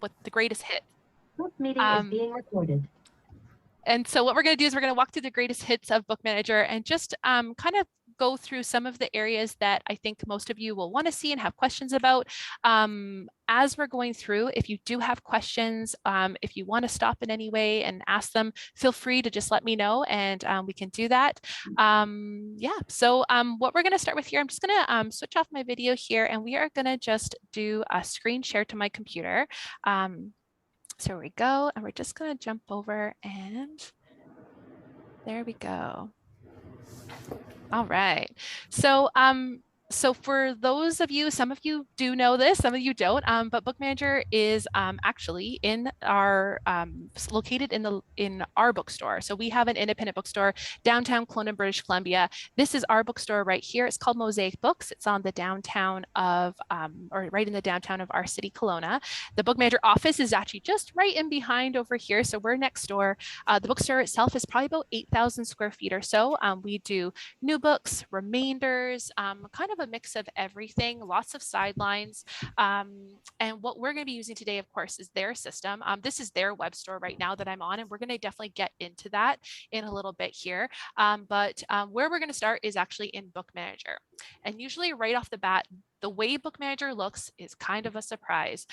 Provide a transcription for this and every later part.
what the greatest hits. This meeting is being recorded. And so what we're going to do is we're going to walk through the greatest hits of Bookmanager and just kind of go through some of the areas that I think most of you will want to see and have questions about. As we're going through, if you do have questions, if you want to stop in any way and ask them, feel free to just let me know and we can do that. Yeah, so what we're going to start with here, I'm just going to switch off my video here and we are going to just do a screen share to my computer. So here we go, and we're just going to jump over and there we go. All right. So for those of you, some of you do know this, some of you don't, but Bookmanager is actually in our located in our bookstore. So we have an independent bookstore downtown Kelowna, British Columbia. This is our bookstore right here. It's called Mosaic Books. It's on the downtown of, or right in the downtown of our city, Kelowna. The Bookmanager office is actually just right in behind over here. So we're next door. The bookstore itself is probably about 8,000 square feet or so. We do new books, remainders, kind of a mix of everything, lots of sidelines. And what we're going to be using today, of course, is their system. This is their web store right now that I'm on, and we're going to definitely get into that in a little bit here. But where we're going to start is actually in Bookmanager. And usually right off the bat, the way Bookmanager looks is kind of a surprise.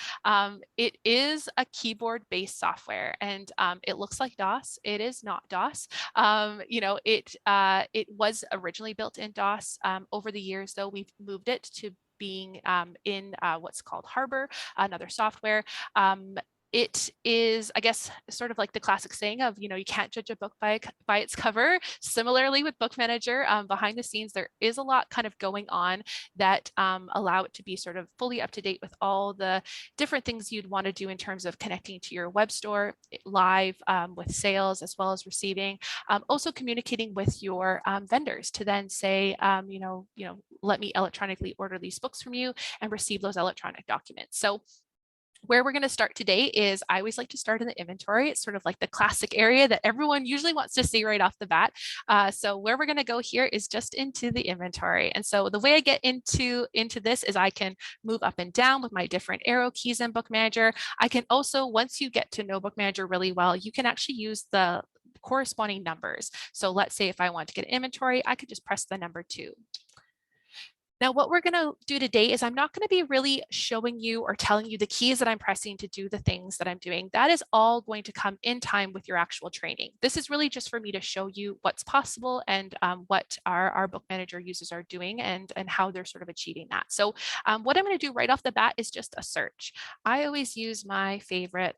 It is a keyboard-based software, and it looks like DOS. It is not DOS. You know, it was originally built in DOS. Over the years, though, we've moved it to being in what's called Harbor, another software. It is, I guess, sort of like the classic saying of, you know, you can't judge a book by its cover. Similarly with Bookmanager, behind the scenes, there is a lot kind of going on that allow it to be sort of fully up to date with all the different things you'd want to do in terms of connecting to your web store live with sales as well as receiving. Also communicating with your vendors to then say, let me electronically order these books from you and receive those electronic documents. So where we're going to start today is I always like to start in the inventory. It's sort of like the classic area that everyone usually wants to see right off the bat. So where we're going to go here is just into the inventory. And so the way I get into this is I can move up and down with my different arrow keys in Bookmanager. I can also, once you get to know Bookmanager really well, you can actually use the corresponding numbers. So let's say if I want to get inventory, I could just press the number 2. Now, what we're going to do today is I'm not going to be really showing you or telling you the keys that I'm pressing to do the things that I'm doing. That is all going to come in time with your actual training. This is really just for me to show you what's possible and what our Bookmanager users are doing and how they're sort of achieving that. So what I'm going to do right off the bat is just a search. I always use my favorite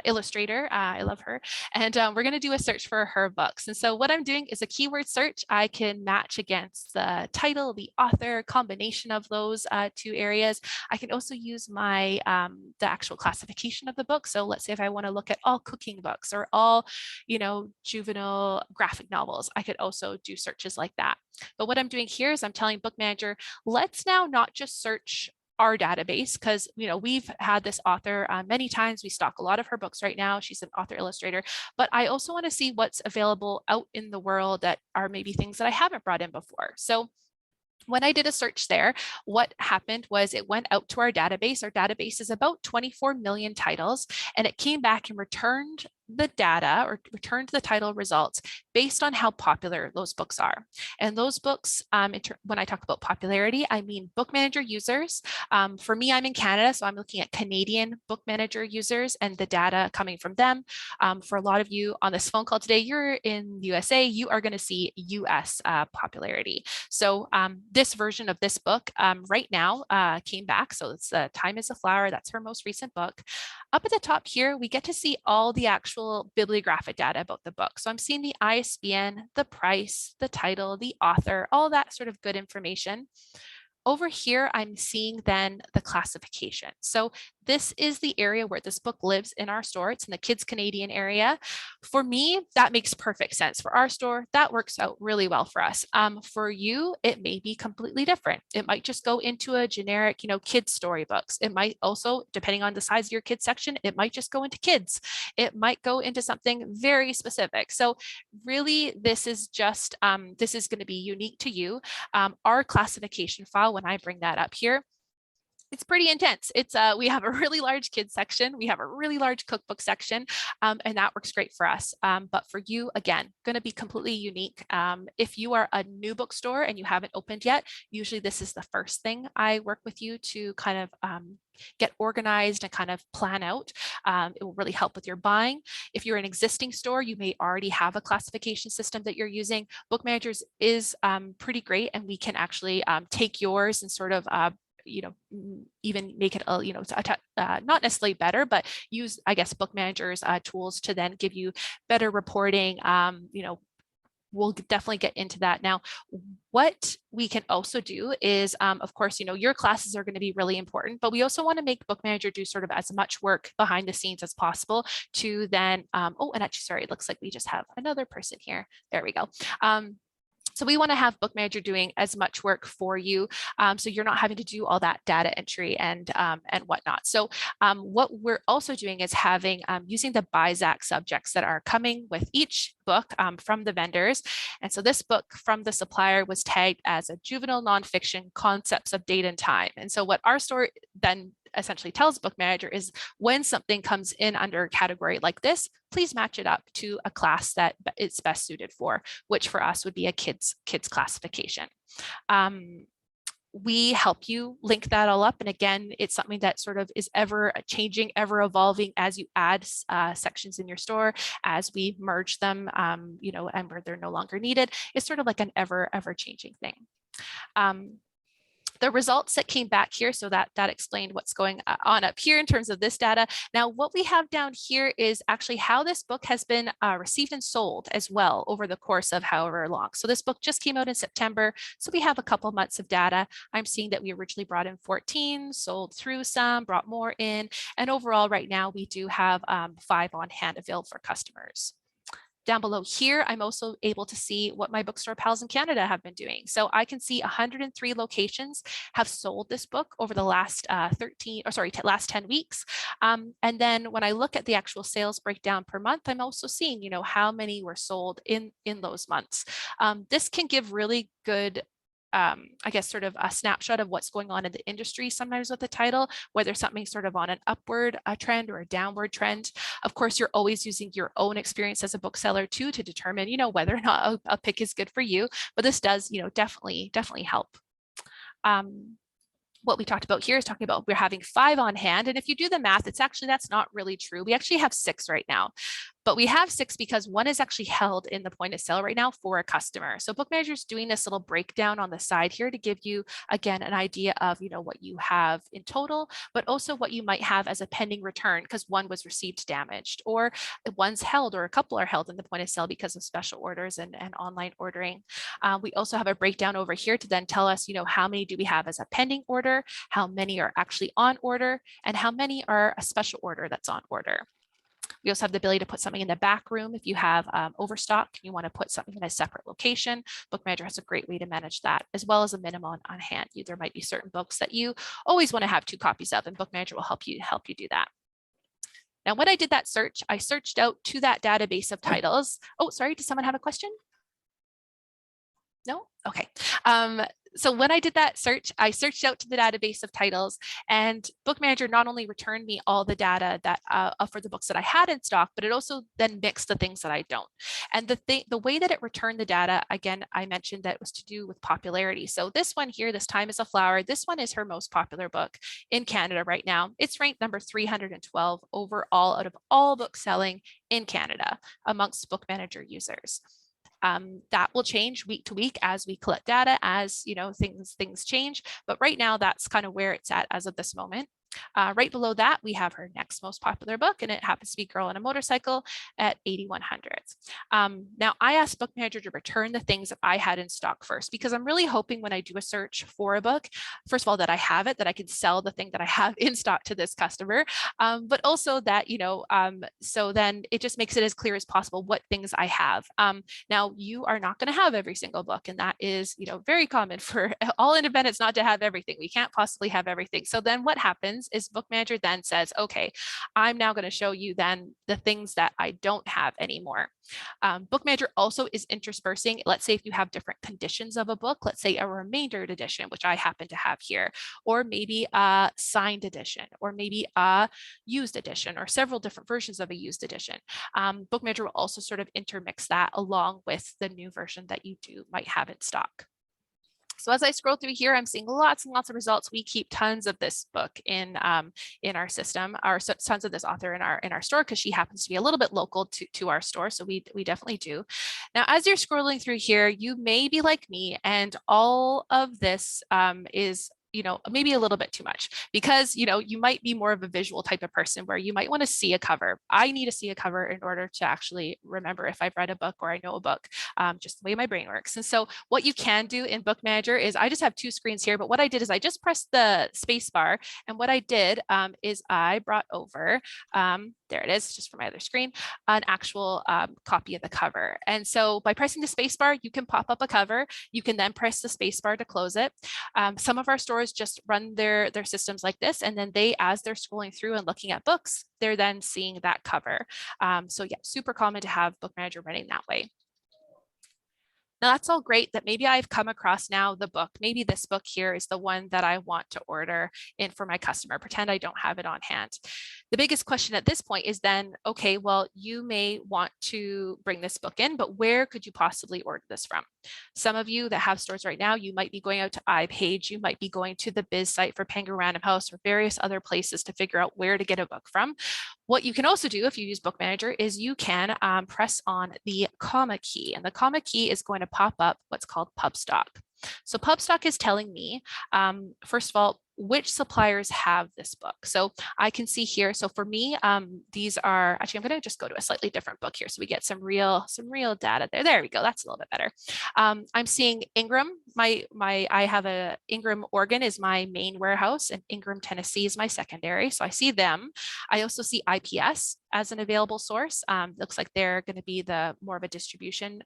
illustrator. I love her. And we're going to do a search for her books. And so what I'm doing is a keyword search. I can match against the title, the author, combination of those 2 areas. I can also use my the actual classification of the book. So let's say if I want to look at all cooking books or all, juvenile graphic novels, I could also do searches like that. But what I'm doing here is I'm telling Bookmanager, let's now not just search our database, because we've had this author many times. We stock a lot of her books right now. She's an author illustrator, but I also want to see what's available out in the world that are maybe things that I haven't brought in before. So when I did a search there, what happened was it went out to our database. Our database is about 24 million titles, and it came back and returned the data or returned the title results based on how popular those books are. And those books, when I talk about popularity, I mean Bookmanager users. For me, I'm in Canada, so I'm looking at Canadian Bookmanager users and the data coming from them. For a lot of you on this phone call today, you're in the USA, you are going to see US popularity. So this version of this book right now came back. So it's Time is a Flower. That's her most recent book. Up at the top here, we get to see all the actual bibliographic data about the book. So I'm seeing the ISBN, the price, the title, the author, all that sort of good information. Over here, I'm seeing then the classification. So this is the area where this book lives in our store. It's in the Kids Canadian area. For me, that makes perfect sense. For our store, that works out really well for us. For you, it may be completely different. It might just go into a generic, kids storybooks. It might also, depending on the size of your kids section, it might just go into kids. It might go into something very specific. So really, this is just, this is going to be unique to you. Our classification file, when I bring that up here, It's pretty intense. It's we have a really large kids section. We have a really large cookbook section, and that works great for us. But for you, again, going to be completely unique. If you are a new bookstore and you haven't opened yet, usually this is the first thing I work with you to kind of get organized and kind of plan out. It will really help with your buying. If you're an existing store, you may already have a classification system that you're using. Bookmanagers is pretty great, and we can actually take yours and sort of even make it not necessarily better, but use, I guess, Bookmanager's tools to then give you better reporting. We'll definitely get into that. Now, what we can also do is, of course, your classes are going to be really important, but we also want to make Bookmanager do sort of as much work behind the scenes as possible to then, and actually, sorry, it looks like we just have another person here. There we go. So we want to have Bookmanager doing as much work for you, so you're not having to do all that data entry and whatnot. So what we're also doing is having using the BIZAC subjects that are coming with each book from the vendors. And so this book from the supplier was tagged as a juvenile nonfiction concepts of date and time. And so what our store then essentially tells Bookmanager is when something comes in under a category like this, please match it up to a class that it's best suited for, which for us would be a kids classification. We help you link that all up. And again, it's something that sort of is ever changing, ever evolving as you add sections in your store, as we merge them, and where they're no longer needed. It's sort of like an ever changing thing. The results that came back here, so that explained what's going on up here in terms of this data. Now, what we have down here is actually how this book has been received and sold as well over the course of however long. So this book just came out in September, so we have a couple months of data. I'm seeing that we originally brought in 14, sold through some, brought more in, and overall right now we do have 5 on hand available for customers. Down below here, I'm also able to see what my bookstore pals in Canada have been doing. So I can see 103 locations have sold this book over the last last 10 weeks. And then when I look at the actual sales breakdown per month, I'm also seeing, how many were sold in those months. This can give really good I guess sort of a snapshot of what's going on in the industry sometimes with the title, whether something's sort of on an upward trend or a downward trend. Of course, you're always using your own experience as a bookseller too to determine, whether or not a pick is good for you. But this does, definitely help. What we talked about here is talking about we're having 5 on hand. And if you do the math, that's not really true. We actually have 6 right now. But we have 6 because one is actually held in the point of sale right now for a customer. So Bookmanager is doing this little breakdown on the side here to give you, again, an idea of, what you have in total, but also what you might have as a pending return because one was received damaged, or one's held, or a couple are held in the point of sale because of special orders and online ordering. We also have a breakdown over here to then tell us, how many do we have as a pending order, how many are actually on order, and how many are a special order that's on order. We also have the ability to put something in the back room if you have overstock and you want to put something in a separate location. Bookmanager has a great way to manage that, as well as a minimum on hand. There might be certain books that you always want to have 2 copies of, and Bookmanager will help you do that. Now, when I did that search, I searched out to that database of titles. Oh, sorry, does someone have a question? No? Okay. So when I did that search, I searched out to the database of titles, and Bookmanager not only returned me all the data that for the books that I had in stock, but it also then mixed the things that I don't. And the way that it returned the data, again, I mentioned that it was to do with popularity. So this one here, This Time is a Flower, this one is her most popular book in Canada right now. It's ranked number 312 overall out of all books selling in Canada amongst Bookmanager users. That will change week to week as we collect data, as things change. But right now, that's kind of where it's at as of this moment. Right below that, we have her next most popular book, and it happens to be Girl on a Motorcycle at 8,100. Now, I asked Bookmanager to return the things that I had in stock first, because I'm really hoping when I do a search for a book, first of all, that I have it, that I can sell the thing that I have in stock to this customer, but also that, so then it just makes it as clear as possible what things I have. Now, you are not going to have every single book, and that is, very common for all independents not to have everything. We can't possibly have everything. So then what happens happens is Bookmanager then says, okay, I'm now going to show you then the things that I don't have anymore. Bookmanager also is interspersing, let's say if you have different conditions of a book, let's say a remaindered edition, which I happen to have here, or maybe a signed edition, or maybe a used edition, or several different versions of a used edition. Bookmanager will also sort of intermix that along with the new version that you might have in stock. So as I scroll through here, I'm seeing lots and lots of results. We keep tons of this book in our system, or tons of this author in our store, because she happens to be a little bit local to our store. So we definitely do. Now, as you're scrolling through here, you may be like me, and all of this is maybe a little bit too much, because you might be more of a visual type of person where you might want to see a cover. I need to see a cover in order to actually remember if I've read a book or I know a book, just the way my brain works. And so what you can do in Bookmanager is, I just have two screens here, but what I did is I just pressed the space bar, and what I did is I brought over, there it is, just for my other screen, an actual copy of the cover. And so by pressing the space bar, you can pop up a cover. You can then press the space bar to close it. Some of our stores just run their systems like this, and then as they're scrolling through and looking at books, they're then seeing that cover. So yeah, super common to have Bookmanager running that way. Now that's all great that maybe I've come across now the book. Maybe this book here is the one that I want to order in for my customer. Pretend I don't have it on hand. The biggest question at this point is then, okay, well, you may want to bring this book in, but where could you possibly order this from? Some of you that have stores right now, you might be going out to iPage, you might be going to the biz site for Penguin Random House or various other places to figure out where to get a book from. What you can also do if you use Bookmanager is you can press on the comma key, and the comma key is going to pop up what's called pub stock. So pub stock is telling me, first of all, which suppliers have this book. So I can see here. So for me, these are actually, I'm going to just go to a slightly different book here, so we get some real data there. There we go. That's a little bit better. I'm seeing Ingram. I have a Ingram, Oregon is my main warehouse, and Ingram, Tennessee is my secondary. So I see them. I also see IPS as an available source. Looks like they're going to be the more of a distribution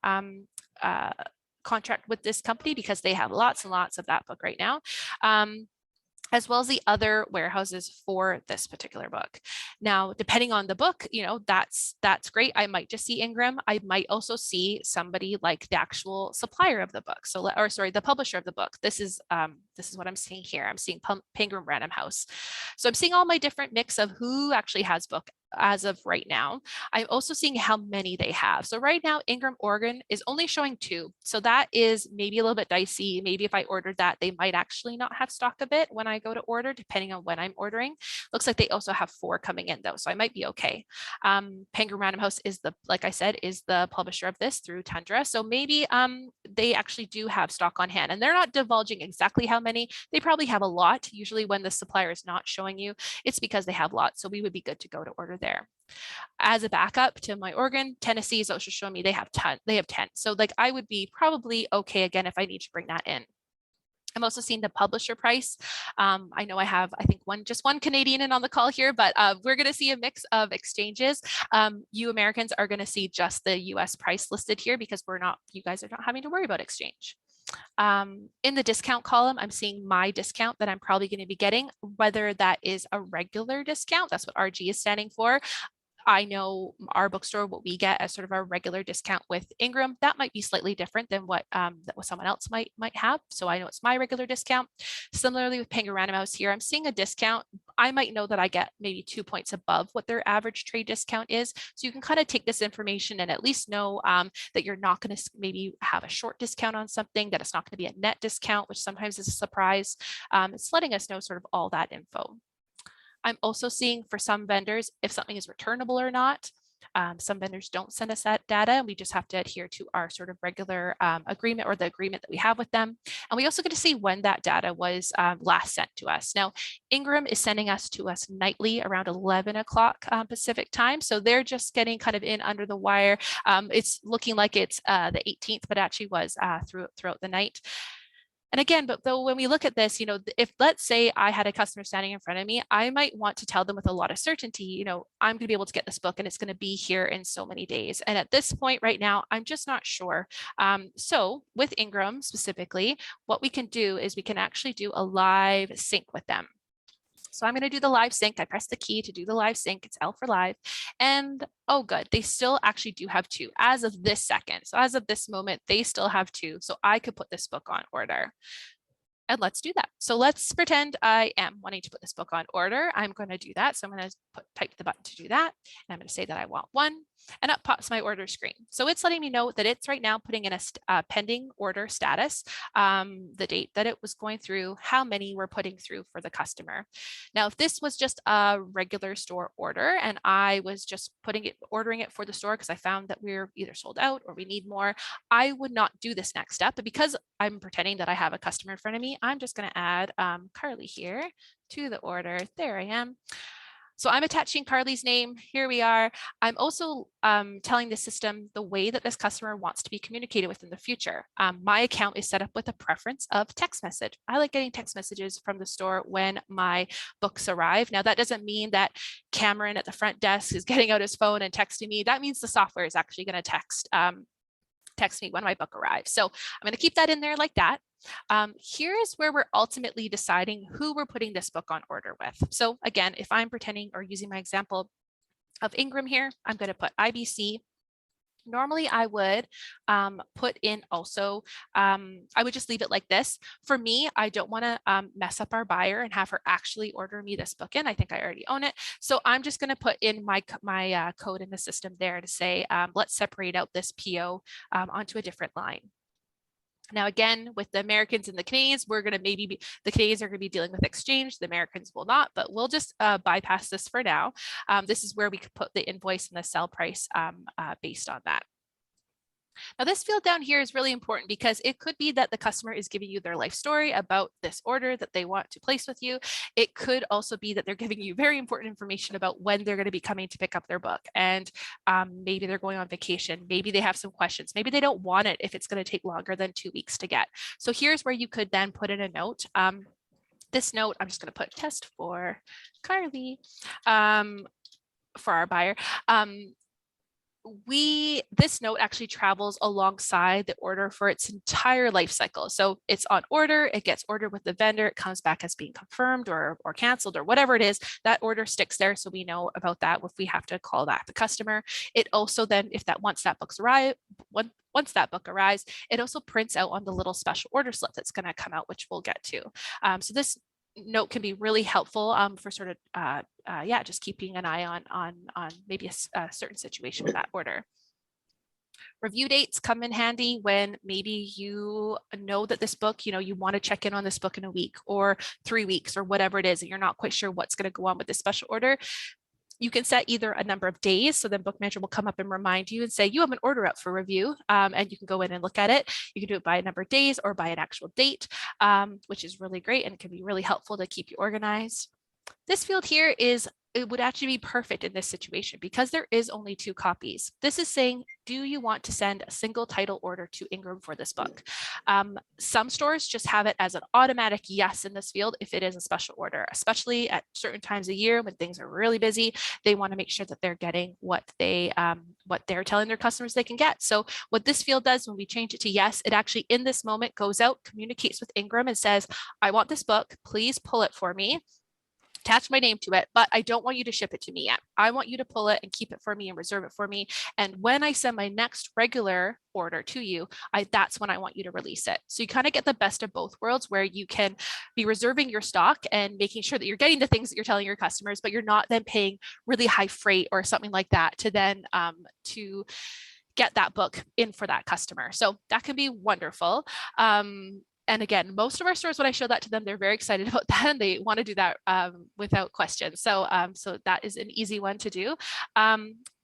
contract with this company, because they have lots and lots of that book right now. As well as the other warehouses for this particular book. Now, depending on the book, that's great. I might just see Ingram. I might also see somebody like the actual supplier of the book. So, or sorry, the publisher of the book. This is what I'm seeing here. I'm seeing Penguin Random House. So I'm seeing all my different mix of who actually has book as of right now. I'm also seeing how many they have. So right now, Ingram, Oregon is only showing 2. So that is maybe a little bit dicey. Maybe if I ordered that, they might actually not have stock of it when I go to order, depending on when I'm ordering. Looks like they also have 4 coming in though, so I might be okay. Penguin Random House is like I said, is the publisher of this through Tundra. So maybe they actually do have stock on hand, and they're not divulging exactly how many. They probably have a lot. Usually when the supplier is not showing you, it's because they have lots. So we would be good to go to order there. As a backup to my Oregon, Tennessee is also showing me they have 10. So like I would be probably okay again if I need to bring that in. I'm also seeing the publisher price. I know I have, I think just one Canadian in on the call here, but we're going to see a mix of exchanges. You Americans are going to see just the US price listed here, because you guys are not having to worry about exchange. In the discount column, I'm seeing my discount that I'm probably going to be getting, whether that is a regular discount, that's what RG is standing for. I know our bookstore, what we get as sort of our regular discount with Ingram, that might be slightly different than what someone else might have. So I know it's my regular discount. Similarly with Penguin Random House here, I'm seeing a discount. I might know that I get maybe 2 points above what their average trade discount is. So you can kind of take this information and at least know that you're not going to maybe have a short discount on something, that it's not going to be a net discount, which sometimes is a surprise. It's letting us know sort of all that info. I'm also seeing for some vendors if something is returnable or not. Some vendors don't send us that data. We just have to adhere to our sort of regular agreement, or the agreement that we have with them. And we also get to see when that data was last sent to us. Now, Ingram is sending us nightly around 11 o'clock Pacific time. So they're just getting kind of in under the wire. It's looking like it's the 18th, but actually was throughout the night. And again, but though when we look at this, if let's say I had a customer standing in front of me, I might want to tell them with a lot of certainty, I'm going to be able to get this book and it's going to be here in so many days. And at this point right now, I'm just not sure. So with Ingram specifically, what we can do is we can actually do a live sync with them. So I'm going to do the live sync. I press the key to do the live sync. It's L for live. And oh, good. They still actually do have 2 as of this second. So as of this moment, they still have 2. So I could put this book on order. And let's do that. So let's pretend I am wanting to put this book on order. I'm going to do that. So I'm going to type the button to do that. And I'm going to say that I want 1, and up pops my order screen. So it's letting me know that it's right now putting in a pending order status, the date that it was going through, how many we're putting through for the customer. Now, if this was just a regular store order and I was just ordering it for the store because I found that we're either sold out or we need more, I would not do this next step. But because I'm pretending that I have a customer in front of me, I'm just going to add Carly here to the order. There I am. So I'm attaching Carly's name. Here we are. I'm also telling the system the way that this customer wants to be communicated with in the future. My account is set up with a preference of text message. I like getting text messages from the store when my books arrive. Now, that doesn't mean that Cameron at the front desk is getting out his phone and texting me. That means the software is actually going to text me when my book arrives. So I'm going to keep that in there like that. Here's where we're ultimately deciding who we're putting this book on order with. So again, if I'm pretending or using my example of Ingram here, I'm going to put IBC. Normally I would put in also, I would just leave it like this. For me, I don't want to mess up our buyer and have her actually order me this book in. I think I already own it. So I'm just going to put in my code in the system there to say, let's separate out this PO onto a different line. Now, again, with the Americans and the Canadians, we're going to the Canadians are going to be dealing with exchange. The Americans will not, but we'll just bypass this for now. This is where we could put the invoice and the sell price based on that. Now, this field down here is really important because it could be that the customer is giving you their life story about this order that they want to place with you. It could also be that they're giving you very important information about when they're going to be coming to pick up their book. And maybe they're going on vacation. Maybe they have some questions. Maybe they don't want it if it's going to take longer than 2 weeks to get. So here's where you could then put in a note. This note, I'm just going to put test for Carly for our buyer. This note actually travels alongside the order for its entire life cycle. So it's on order, it gets ordered with the vendor, it comes back as being confirmed or canceled or whatever it is, that order sticks there. So we know about that if we have to call back the customer. It also then, once that book arrives, it also prints out on the little special order slip that's going to come out, which we'll get to. So this note can be really helpful for sort of just keeping an eye on maybe a certain situation with that order. Review dates come in handy when maybe you know that this book, you want to check in on this book in a week or 3 weeks or whatever it is, and you're not quite sure what's going to go on with this special order. You can set either a number of days, so then Bookmanager will come up and remind you and say, you have an order up for review, and you can go in and look at it. You can do it by a number of days or by an actual date, which is really great and can be really helpful to keep you organized. This field here it would actually be perfect in this situation because there is only 2 copies. This is saying, do you want to send a single title order to Ingram for this book? Some stores just have it as an automatic yes in this field if it is a special order, especially at certain times of year when things are really busy. They want to make sure that they're getting what they're telling their customers they can get. So what this field does when we change it to yes, it actually in this moment goes out, communicates with Ingram and says, I want this book, please pull it for me. Attach my name to it, but I don't want you to ship it to me yet. I want you to pull it and keep it for me and reserve it for me. And when I send my next regular order to you, that's when I want you to release it. So you kind of get the best of both worlds where you can be reserving your stock and making sure that you're getting the things that you're telling your customers, but you're not then paying really high freight or something like that to then to get that book in for that customer. So that can be wonderful. And again, most of our stores, when I show that to them, they're very excited about that and they want to do that without question. So, so that is an easy one to do.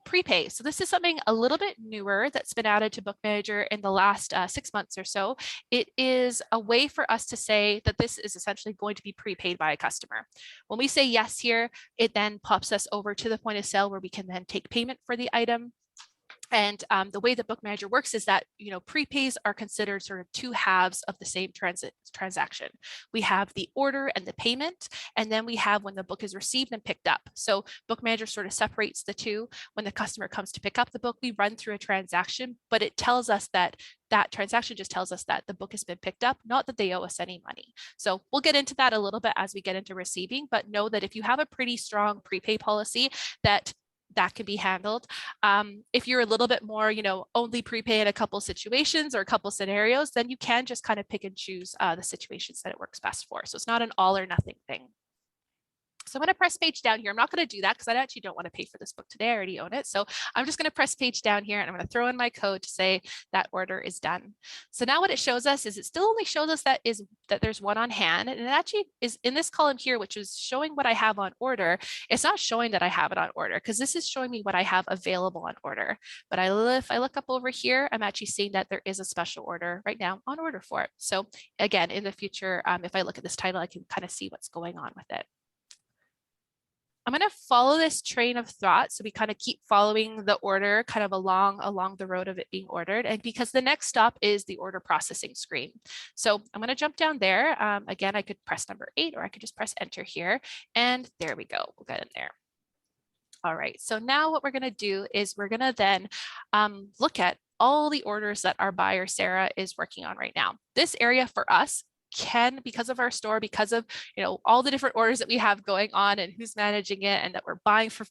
Prepay. So this is something a little bit newer that's been added to Bookmanager in the last 6 months or so. It is a way for us to say that this is essentially going to be prepaid by a customer. When we say yes here, it then pops us over to the point of sale where we can then take payment for the item. And the way that Bookmanager works is that, prepays are considered sort of two halves of the same transaction. We have the order and the payment, and then we have when the book is received and picked up. So Bookmanager sort of separates the two. When the customer comes to pick up the book, we run through a transaction, but it tells us that transaction just tells us that the book has been picked up, not that they owe us any money. So we'll get into that a little bit as we get into receiving, but know that if you have a pretty strong prepay policy, that can be handled. If you're a little bit more, only prepay in a couple situations or a couple scenarios, then you can just kind of pick and choose the situations that it works best for. So it's not an all or nothing thing. So I'm going to press page down here. I'm not going to do that because I actually don't want to pay for this book today. I already own it. So I'm just going to press page down here and I'm going to throw in my code to say that order is done. So now what it shows us is it still only shows us that there's one on hand. And it actually is in this column here, which is showing what I have on order. It's not showing that I have it on order because this is showing me what I have available on order. But if I look up over here, I'm actually seeing that there is a special order right now on order for it. So again, in the future, if I look at this title, I can kind of see what's going on with it. I'm going to follow this train of thought. So we kind of keep following the order kind of along the road of it being ordered. And because the next stop is the order processing screen. So I'm going to jump down there. Again, I could press number 8 or I could just press enter here. And there we go. We'll get in there. All right. So now what we're going to do is we're going to then look at all the orders that our buyer, Sarah, is working on right now. This area for us can, because of our store, because of all the different orders that we have going on and who's managing it and that we're buying for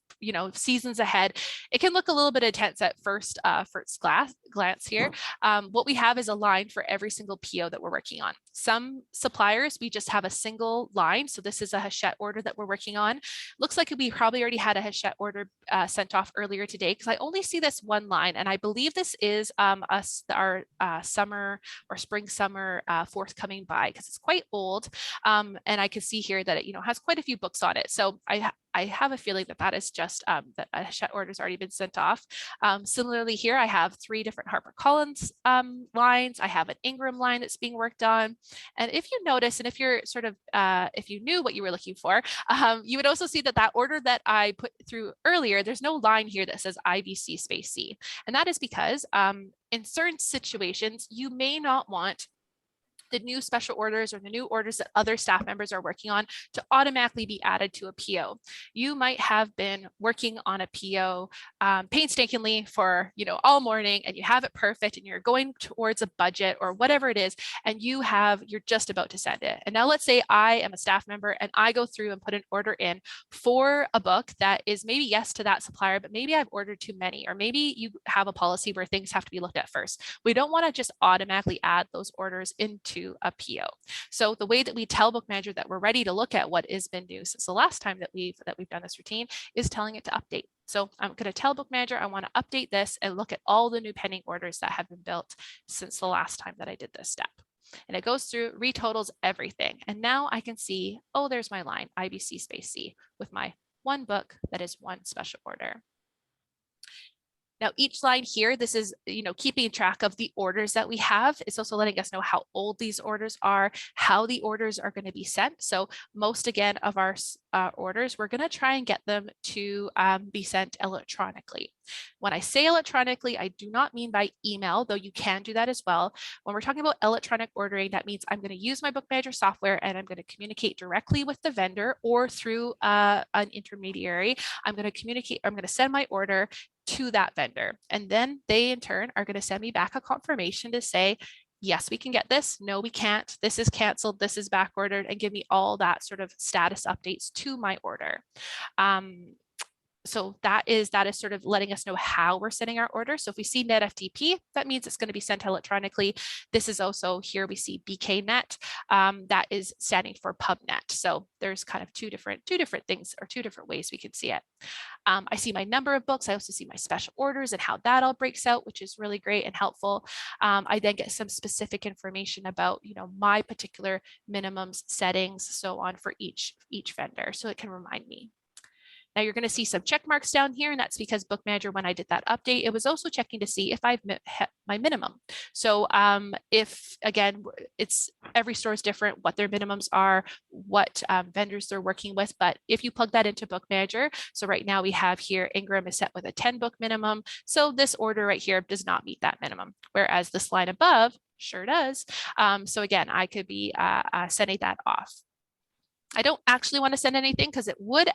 seasons ahead, it can look a little bit intense at first glance here. What we have is a line for every single PO that we're working on. Some suppliers we just have a single line, so this is a Hachette order that we're working on. Looks like we probably already had a Hachette order sent off earlier today because I only see this one line, and I believe this is our summer or spring summer forthcoming buy because it's quite old, and I can see here that it has quite a few books on it. So I have a feeling that is just that a Hachette order has already been sent off. Similarly here, I have 3 different HarperCollins lines. I have an Ingram line that's being worked on. And if you notice, and if you're sort of, if you knew what you were looking for, you would also see that order that I put through earlier, there's no line here that says IBC space C. And that is because in certain situations, you may not want the new special orders or the new orders that other staff members are working on to automatically be added to a PO. You might have been working on a PO painstakingly for all morning, and you have it perfect, and you're going towards a budget or whatever it is, and you're just about to send it. And now let's say I am a staff member and I go through and put an order in for a book that is maybe yes to that supplier, but maybe I've ordered too many, or maybe you have a policy where things have to be looked at first. We don't want to just automatically add those orders into a PO. So the way that we tell Bookmanager that we're ready to look at what has been new since the last time that we've done this routine is telling it to update. So I'm going to tell Bookmanager I want to update this and look at all the new pending orders that have been built since the last time that I did this step. And it goes through, retotals everything. And now I can see, oh, there's my line, IBC space C, with my one book that is one special order. Now, each line here, this is, keeping track of the orders that we have. It's also letting us know how old these orders are, how the orders are going to be sent. So most, again, of our orders, we're going to try and get them to be sent electronically. When I say electronically, I do not mean by email, though you can do that as well. When we're talking about electronic ordering, that means I'm going to use my Bookmanager software and I'm going to communicate directly with the vendor or through an intermediary. I'm going to send my order to that vendor. And then they in turn are going to send me back a confirmation to say, yes, we can get this. No, we can't. This is canceled. This is back ordered, and give me all that sort of status updates to my order. So that is sort of letting us know how we're sending our order. So if we see net FTP, that means it's going to be sent electronically. This is also here we see BKNet, that is standing for PubNet. So there's kind of two different things or two different ways we can see it. I see my number of books. I also see my special orders and how that all breaks out, which is really great and helpful. I then get some specific information about my particular minimums, settings, so on for each vendor, so it can remind me. Now you're going to see some check marks down here, and that's because Bookmanager, when I did that update, it was also checking to see if I've met my minimum. So if, again, it's every store is different, what their minimums are, what vendors they're working with, but if you plug that into Bookmanager, so right now we have here Ingram is set with a 10 book minimum. So this order right here does not meet that minimum, whereas this line above sure does. So again, I could be sending that off. I don't actually want to send anything because it would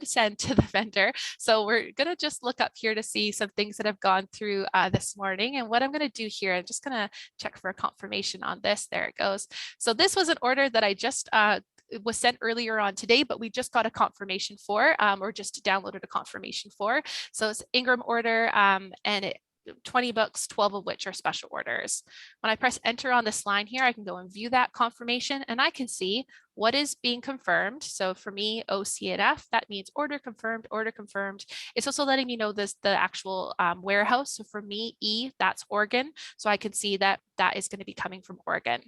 send to the vendor. So we're going to just look up here to see some things that have gone through this morning. And what I'm going to do here, I'm just going to check for a confirmation on this. There it goes. So this was an order that I just it was sent earlier on today, but we just got a confirmation for, or just downloaded a confirmation for. So it's Ingram order, and it 20 books, 12 of which are special orders. When I press enter on this line here, I can go and view that confirmation, and I can see what is being confirmed. So for me, OCNF, that means order confirmed, order confirmed. It's also letting me know the actual warehouse. So for me, E, that's Oregon. So I can see that that is going to be coming from Oregon.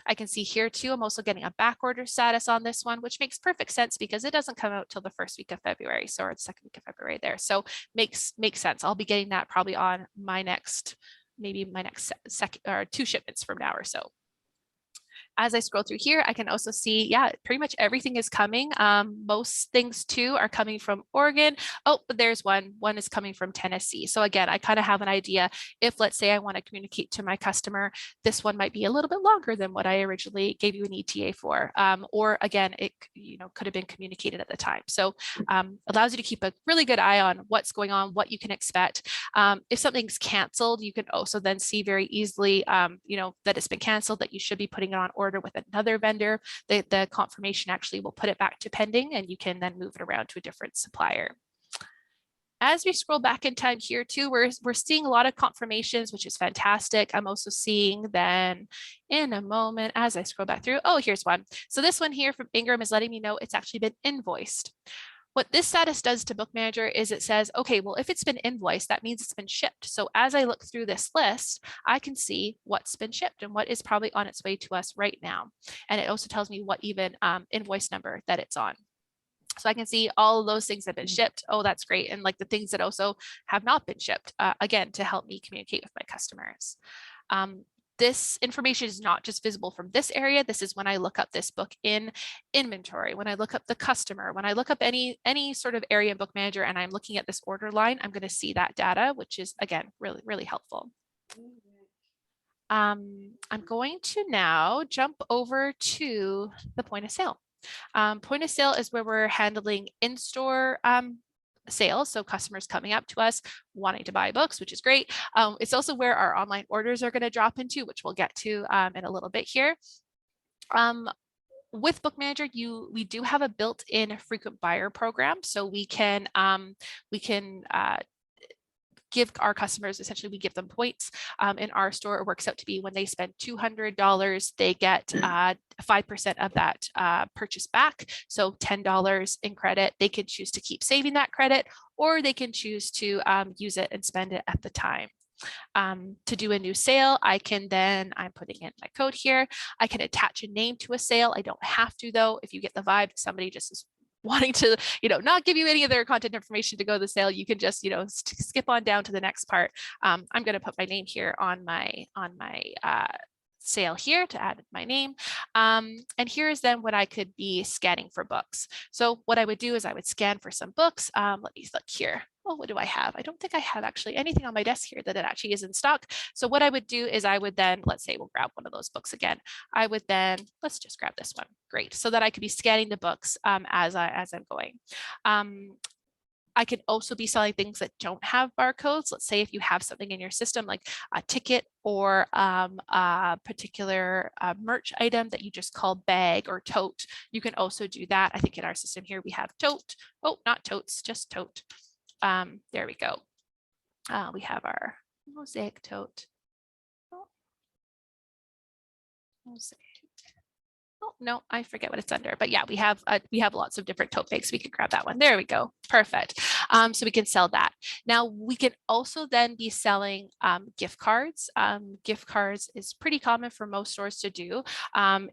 I can see here too, I'm also getting a back order status on this one, which makes perfect sense because it doesn't come out till the first week of February. So or the second week of February there. So makes sense. I'll be getting that probably on my next, maybe my next second or 2 shipments from now or so. As I scroll through here, I can also see, yeah, pretty much everything is coming. Most things too are coming from Oregon. Oh, but there's one is coming from Tennessee. So again, I kind of have an idea if, let's say I want to communicate to my customer, this one might be a little bit longer than what I originally gave you an ETA for. Or again, it could have been communicated at the time. So allows you to keep a really good eye on what's going on, what you can expect. If something's canceled, you can also then see very easily, that it's been canceled, that you should be putting it on order with another vendor. The confirmation actually will put it back to pending, and you can then move it around to a different supplier. As we scroll back in time here too, we're seeing a lot of confirmations, which is fantastic. I'm also seeing then in a moment, as I scroll back through, oh, here's one. So this one here from Ingram is letting me know it's actually been invoiced. What this status does to Bookmanager is it says, okay, well, if it's been invoiced, that means it's been shipped. So as I look through this list, I can see what's been shipped and what is probably on its way to us right now. And it also tells me what even invoice number that it's on. So I can see all of those things have been shipped. Oh, that's great. And like the things that also have not been shipped, again, to help me communicate with my customers. This information is not just visible from this area. This is when I look up this book in inventory, when I look up the customer, when I look up any sort of area in Bookmanager and I'm looking at this order line, I'm going to see that data, which is, again, really, really helpful. I'm going to now jump over to the point of sale. Point of sale is where we're handling in-store sales, so customers coming up to us wanting to buy books, which is great. It's also where our online orders are going to drop into, which we'll get to in a little bit here. With Bookmanager, we do have a built-in frequent buyer program, so we can give our customers, essentially we give them points. In our store, it works out to be when they spend $200, they get 5% of that purchase back. So $10 in credit. They can choose to keep saving that credit, or they can choose to use it and spend it at the time. To do a new sale, I can then, I'm putting in my code here, I can attach a name to a sale. I don't have to though. If you get the vibe, somebody just is wanting to, not give you any of their content information to go to the sale, you can just, skip on down to the next part. I'm going to put my name here on my sale here to add my name. And here's then what I could be scanning for books. So what I would do is I would scan for some books. Let me look here. Oh, what do I have? I don't think I have actually anything on my desk here that it actually is in stock. So what I would do is I would then, let's say we'll grab one of those books again. I would then, let's just grab this one. Great. So that I could be scanning the books as I'm going. I can also be selling things that don't have barcodes. Let's say if you have something in your system like a ticket or a particular merch item that you just call bag or tote, you can also do that. I think in our system here we have tote. Oh, not totes, just tote. There we go. We have our mosaic tote. Oh. Mosaic. Oh, no, I forget what it's under, but yeah, we have lots of different tote bags. We could grab that one. There we go. Perfect. So we can sell that. Now we can also then be selling gift cards. Gift cards is pretty common for most stores to do.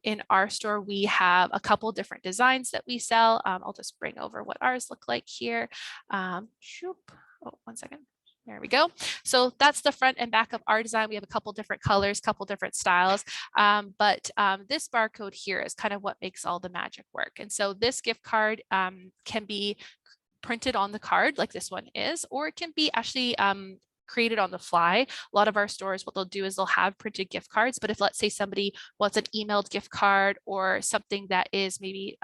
In our store, we have a couple different designs that we sell. I'll just bring over what ours look like here. Oh, 1 second. There we go. So that's the front and back of our design. We have a couple different colors, couple different styles. But this barcode here is kind of what makes all the magic work. And so this gift card can be printed on the card like this one is, or it can be actually created on the fly. A lot of our stores, what they'll do is they'll have printed gift cards, but if let's say somebody wants an emailed gift card or something that is maybe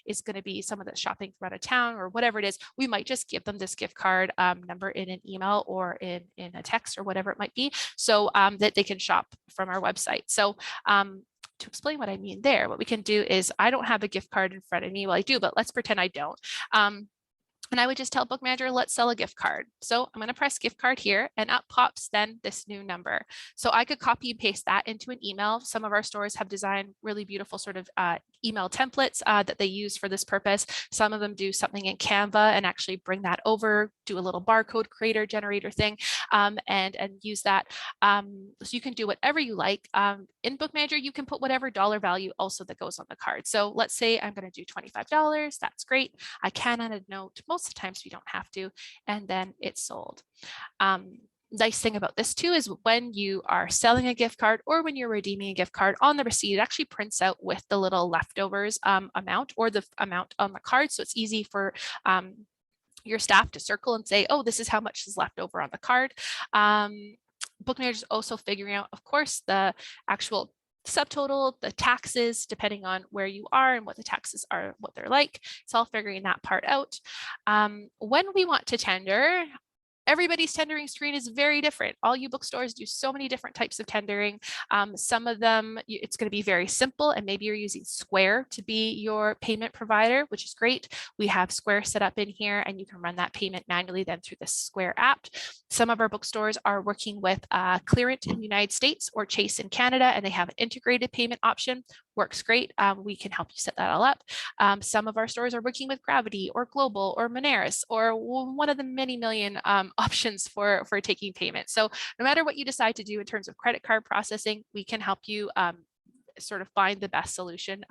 is going to be someone that's shopping from out of town or whatever it is, we might just give them this gift card number in an email or in a text or whatever it might be, so that they can shop from our website. So to explain what I mean there, what we can do is, I don't have a gift card in front of me. Well, I do, but let's pretend I don't. And I would just tell Bookmanager, let's sell a gift card. So I'm going to press gift card here, and up pops then this new number. So I could copy and paste that into an email. Some of our stores have designed really beautiful sort of email templates that they use for this purpose. Some of them do something in Canva and actually bring that over, do a little barcode creator generator thing, and use that. So you can do whatever you like. In Bookmanager, you can put whatever dollar value also that goes on the card. So let's say I'm going to do $25. That's great. I can add a note. Most of the times we don't have to, and then it's sold. Nice thing about this too is when you are selling a gift card or when you're redeeming a gift card, on the receipt, it actually prints out with the little leftovers amount or the amount on the card. So it's easy for your staff to circle and say, oh, this is how much is left over on the card. Bookmanager is also figuring out, of course, the actual subtotal, the taxes, depending on where you are and what the taxes are, what they're like. It's all figuring that part out. When we want to tender, everybody's tendering screen is very different. All you bookstores do so many different types of tendering. Some of them, it's going to be very simple, and maybe you're using Square to be your payment provider, which is great. We have Square set up in here, and you can run that payment manually then through the Square app. Some of our bookstores are working with Clearant in the United States or Chase in Canada, and they have an integrated payment option. Works great. We can help you set that all up. Some of our stores are working with Gravity or Global or Moneris or one of the many million options for taking payments. So no matter what you decide to do in terms of credit card processing, we can help you sort of find the best solution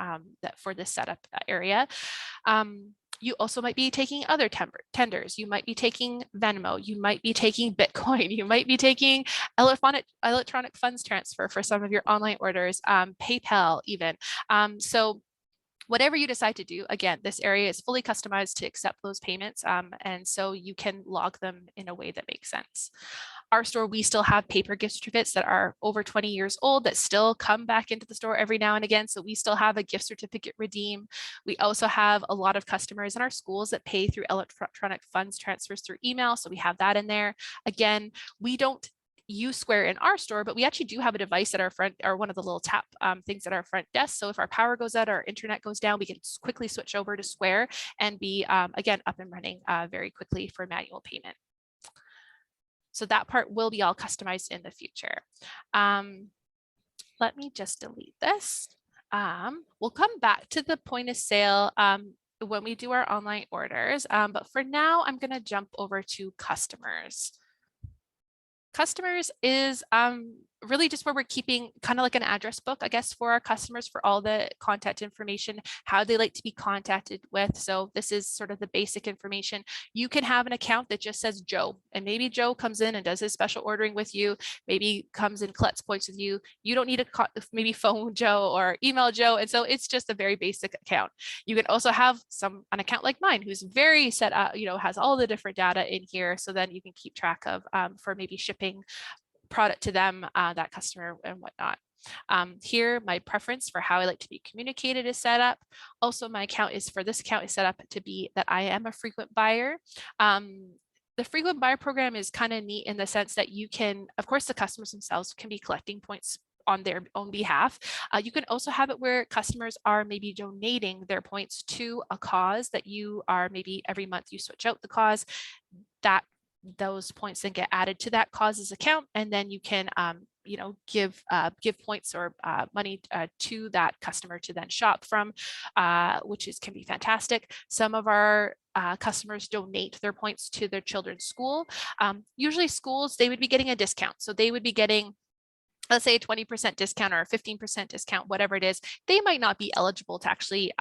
that for this setup area. You also might be taking other tenders. You might be taking Venmo. You might be taking Bitcoin. You might be taking electronic funds transfer for some of your online orders, PayPal even. So whatever you decide to do, again, this area is fully customized to accept those payments. And so you can log them in a way that makes sense. Our store, we still have paper gift certificates that are over 20 years old that still come back into the store every now and again. So we still have a gift certificate redeem. We also have a lot of customers in our schools that pay through electronic funds transfers through email. So we have that in there. Again, we don't use Square in our store, but we actually do have a device at our front, or one of the little tap things at our front desk. So if our power goes out, our internet goes down, we can quickly switch over to Square and be, again, up and running very quickly for manual payment. So that part will be all customized in the future. Let me just delete this. We'll come back to the point of sale when we do our online orders. But for now, I'm going to jump over to customers. Customers is really just where we're keeping kind of like an address book, I guess, for our customers for all the contact information, how they like to be contacted with. So this is sort of the basic information. You can have an account that just says Joe, and maybe Joe comes in and does his special ordering with you, maybe comes and collects points with you. You don't need to maybe phone Joe or email Joe. And so it's just a very basic account. You can also have an account like mine who's very set up, has all the different data in here. So then you can keep track of for maybe shipping product to them, that customer and whatnot. Here, my preference for how I like to be communicated is set up. Also, my account is set up to be that I am a frequent buyer. The frequent buyer program is kind of neat in the sense that you can, of course, the customers themselves can be collecting points on their own behalf. You can also have it where customers are maybe donating their points to a cause that you are, maybe every month you switch out the cause, that those points then get added to that cause's account, and then you can give points or money to that customer to then shop from, which can be fantastic. Some of our customers donate their points to their children's school. Usually schools, they would be getting a discount. So they would be getting, let's say, a 20% discount or a 15% discount, whatever it is. They might not be eligible to actually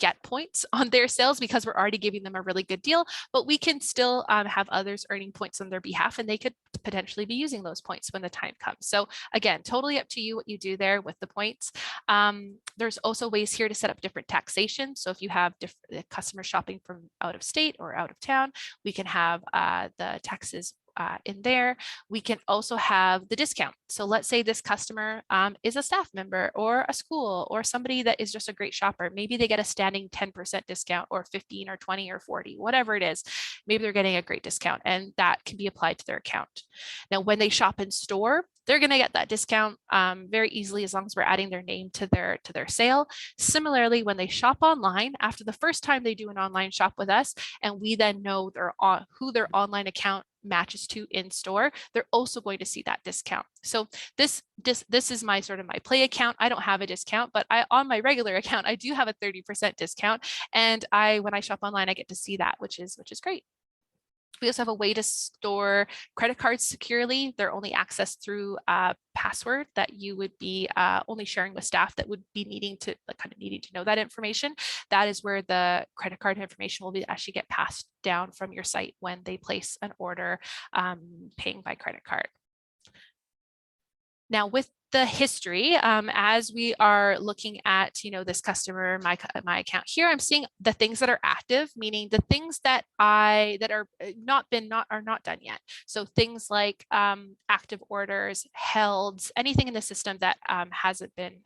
get points on their sales because we're already giving them a really good deal, but we can still have others earning points on their behalf, and they could potentially be using those points when the time comes. So again, totally up to you what you do there with the points. There's also ways here to set up different taxation. So if you have different customers shopping from out of state or out of town, we can have the taxes in there. We can also have the discount. So let's say this customer is a staff member or a school or somebody that is just a great shopper. Maybe they get a standing 10% discount or 15 or 20 or 40, whatever it is. Maybe they're getting a great discount, and that can be applied to their account. Now, when they shop in store, they're going to get that discount very easily as long as we're adding their name to their sale. Similarly, when they shop online, after the first time they do an online shop with us, and we then know who their online account matches to in store, they're also going to see that discount. So this is my my play account. I don't have a discount, but on my regular account, I do have a 30% discount. And when I shop online, I get to see that, which is great. We also have a way to store credit cards securely. They're only accessed through a password that you would be only sharing with staff that would be needing to know that information. That is where the credit card information will actually get passed down from your site when they place an order paying by credit card. Now, with the history, as we are looking at, this customer, my account here, I'm seeing the things that are active, meaning the things that are not done yet. So things like active orders, held, anything in the system that hasn't been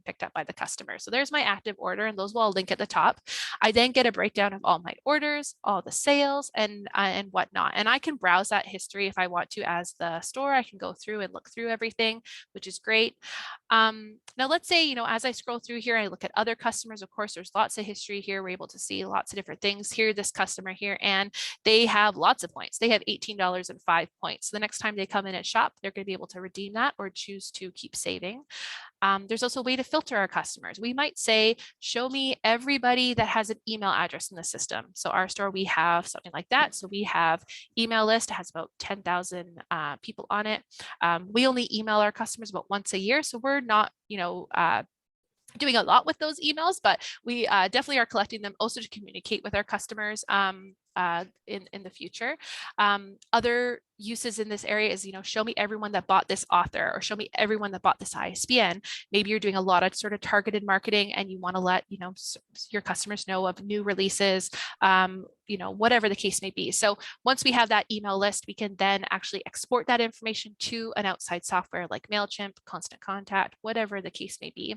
picked up by the customer. So there's my active order, and those will all link at the top. I then get a breakdown of all my orders, all the sales, and whatnot. And I can browse that history if I want to as the store. I can go through and look through everything, which is great. Now let's say, as I scroll through here, I look at other customers. Of course, there's lots of history here. We're able to see lots of different things here. This customer here, and they have lots of points. They have $18.05 points. So the next time they come in and shop, they're going to be able to redeem that or choose to keep saving. There's also a way to filter our customers. We might say, show me everybody that has an email address in the system. So our store, we have something like that. So we have email list, it has about 10,000 people on it. We only email our customers about once a year. So we're not, doing a lot with those emails, but we definitely are collecting them also to communicate with our customers in the future. Other uses in this area is, show me everyone that bought this author, or show me everyone that bought this ISBN. Maybe you're doing a lot of targeted marketing and you want to let your customers know of new releases, whatever the case may be. So once we have that email list, we can then actually export that information to an outside software like MailChimp, Constant Contact, whatever the case may be.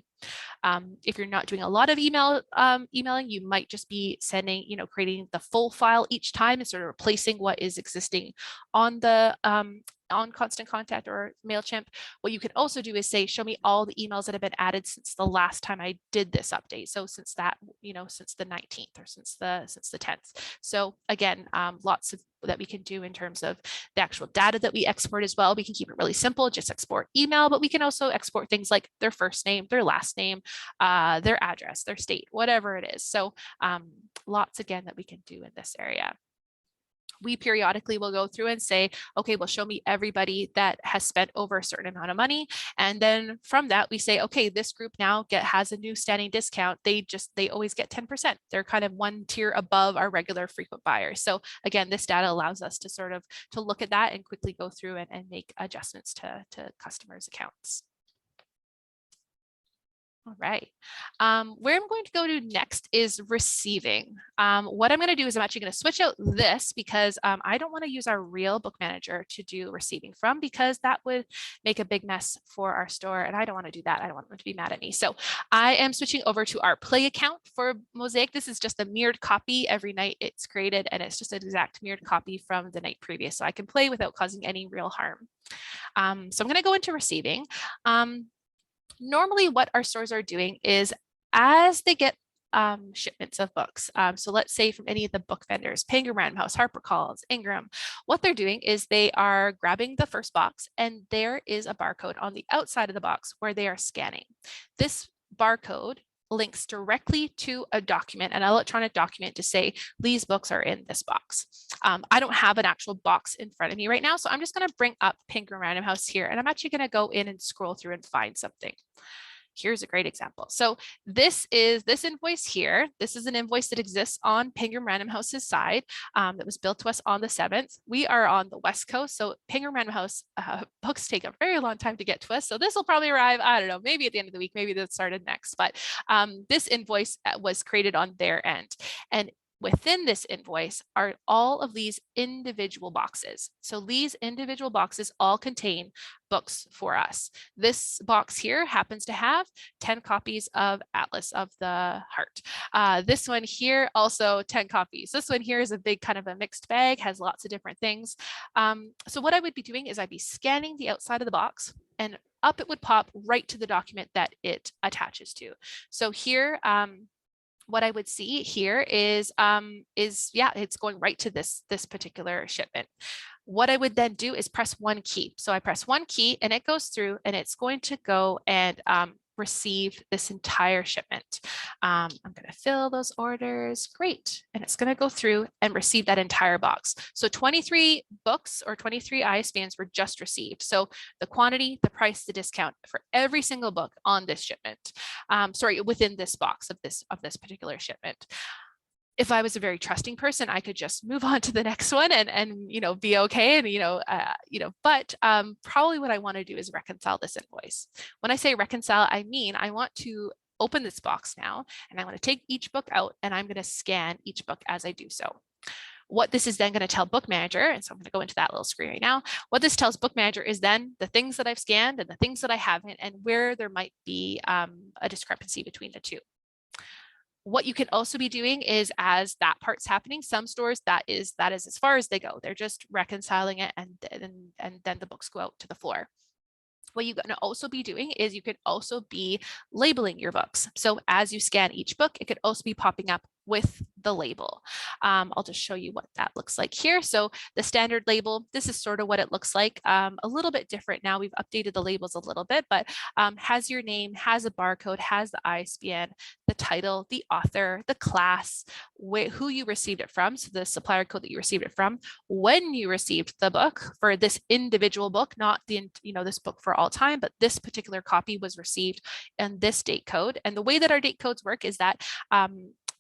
If you're not doing a lot of emailing, you might just be sending, creating the full file each time and sort of replacing what is existing on the on Constant Contact or MailChimp. What you can also do is say, show me all the emails that have been added since the last time I did this update. So since that, since the 19th or since the 10th. So again, lots of that we can do in terms of the actual data that we export as well. We can keep it really simple, just export email, but we can also export things like their first name, their last name, their address, their state, whatever it is. So lots again that we can do in this area. We periodically will go through and say, okay, well, show me everybody that has spent over a certain amount of money. And then from that, we say, okay, this group now has a new standing discount. They always get 10%. They're kind of one tier above our regular frequent buyers. So again, this data allows us to to look at that and quickly go through and make adjustments to customers' accounts. All right. Where I'm going to go to next is receiving. What I'm going to do is I'm actually going to switch out this because I don't want to use our real Bookmanager to do receiving from, because that would make a big mess for our store. And I don't want to do that. I don't want them to be mad at me. So I am switching over to our Play account for Mosaic. This is just a mirrored copy. Every night it's created, and it's just an exact mirrored copy from the night previous. So I can play without causing any real harm. So I'm going to go into receiving. Normally what our stores are doing is, as they get shipments of books. So let's say from any of the book vendors, Penguin Random House, HarperCollins, Ingram, what they're doing is they are grabbing the first box and there is a barcode on the outside of the box where they are scanning. This barcode links directly to a document, an electronic document to say these books are in this box. I don't have an actual box in front of me right now, so I'm just going to bring up Penguin Random House here, and I'm actually going to go in and scroll through and find something. Here's a great example. So this invoice here. This is an invoice that exists on Penguin Random House's side that was built to us on the 7th. We are on the West Coast, so Penguin Random House books take a very long time to get to us. So this will probably arrive, I don't know, maybe at the end of the week, maybe that started next. But this invoice was created on their end. And within this invoice are all of these individual boxes. So these individual boxes all contain books for us. This box here happens to have 10 copies of Atlas of the Heart. This one here also 10 copies. This one here is a big kind of a mixed bag, has lots of different things. So what I would be doing is I'd be scanning the outside of the box and up it would pop right to the document that it attaches to. So here, what I would see here is yeah, it's going right to this particular shipment. What I would then do is press one key. So I press one key and it goes through and it's going to go and receive this entire shipment. I'm going to fill those orders. Great. And it's going to go through and receive that entire box. So 23 books or 23 ISBNs were just received. So the quantity, the price, the discount for every single book on this shipment. Sorry, within this box of this particular shipment. If I was a very trusting person, I could just move on to the next one and you know, be okay. And but probably what I want to do is reconcile this invoice. When I say reconcile, I mean I want to open this box now, and I want to take each book out, and I'm going to scan each book as I do so. What this is then going to tell Bookmanager, and so I'm going to go into that little screen right now. What this tells Bookmanager is then the things that I've scanned and the things that I haven't, and where there might be a discrepancy between the two. What you can also be doing is, as that part's happening, some stores that is as far as they go. They're just reconciling it, and then the books go out to the floor. What you're going to also be doing is you could also be labeling your books. So as you scan each book, it could also be popping up with the label. I'll just show you what that looks like here. So the standard label, this is sort of what it looks like. A little bit different now. We've updated the labels a little bit, but has your name, has a barcode, has the ISBN, the title, the author, the class, who you received it from, so the supplier code that you received it from, when you received the book for this individual book, not the, this book for all time, but this particular copy was received and this date code. And the way that our date codes work is that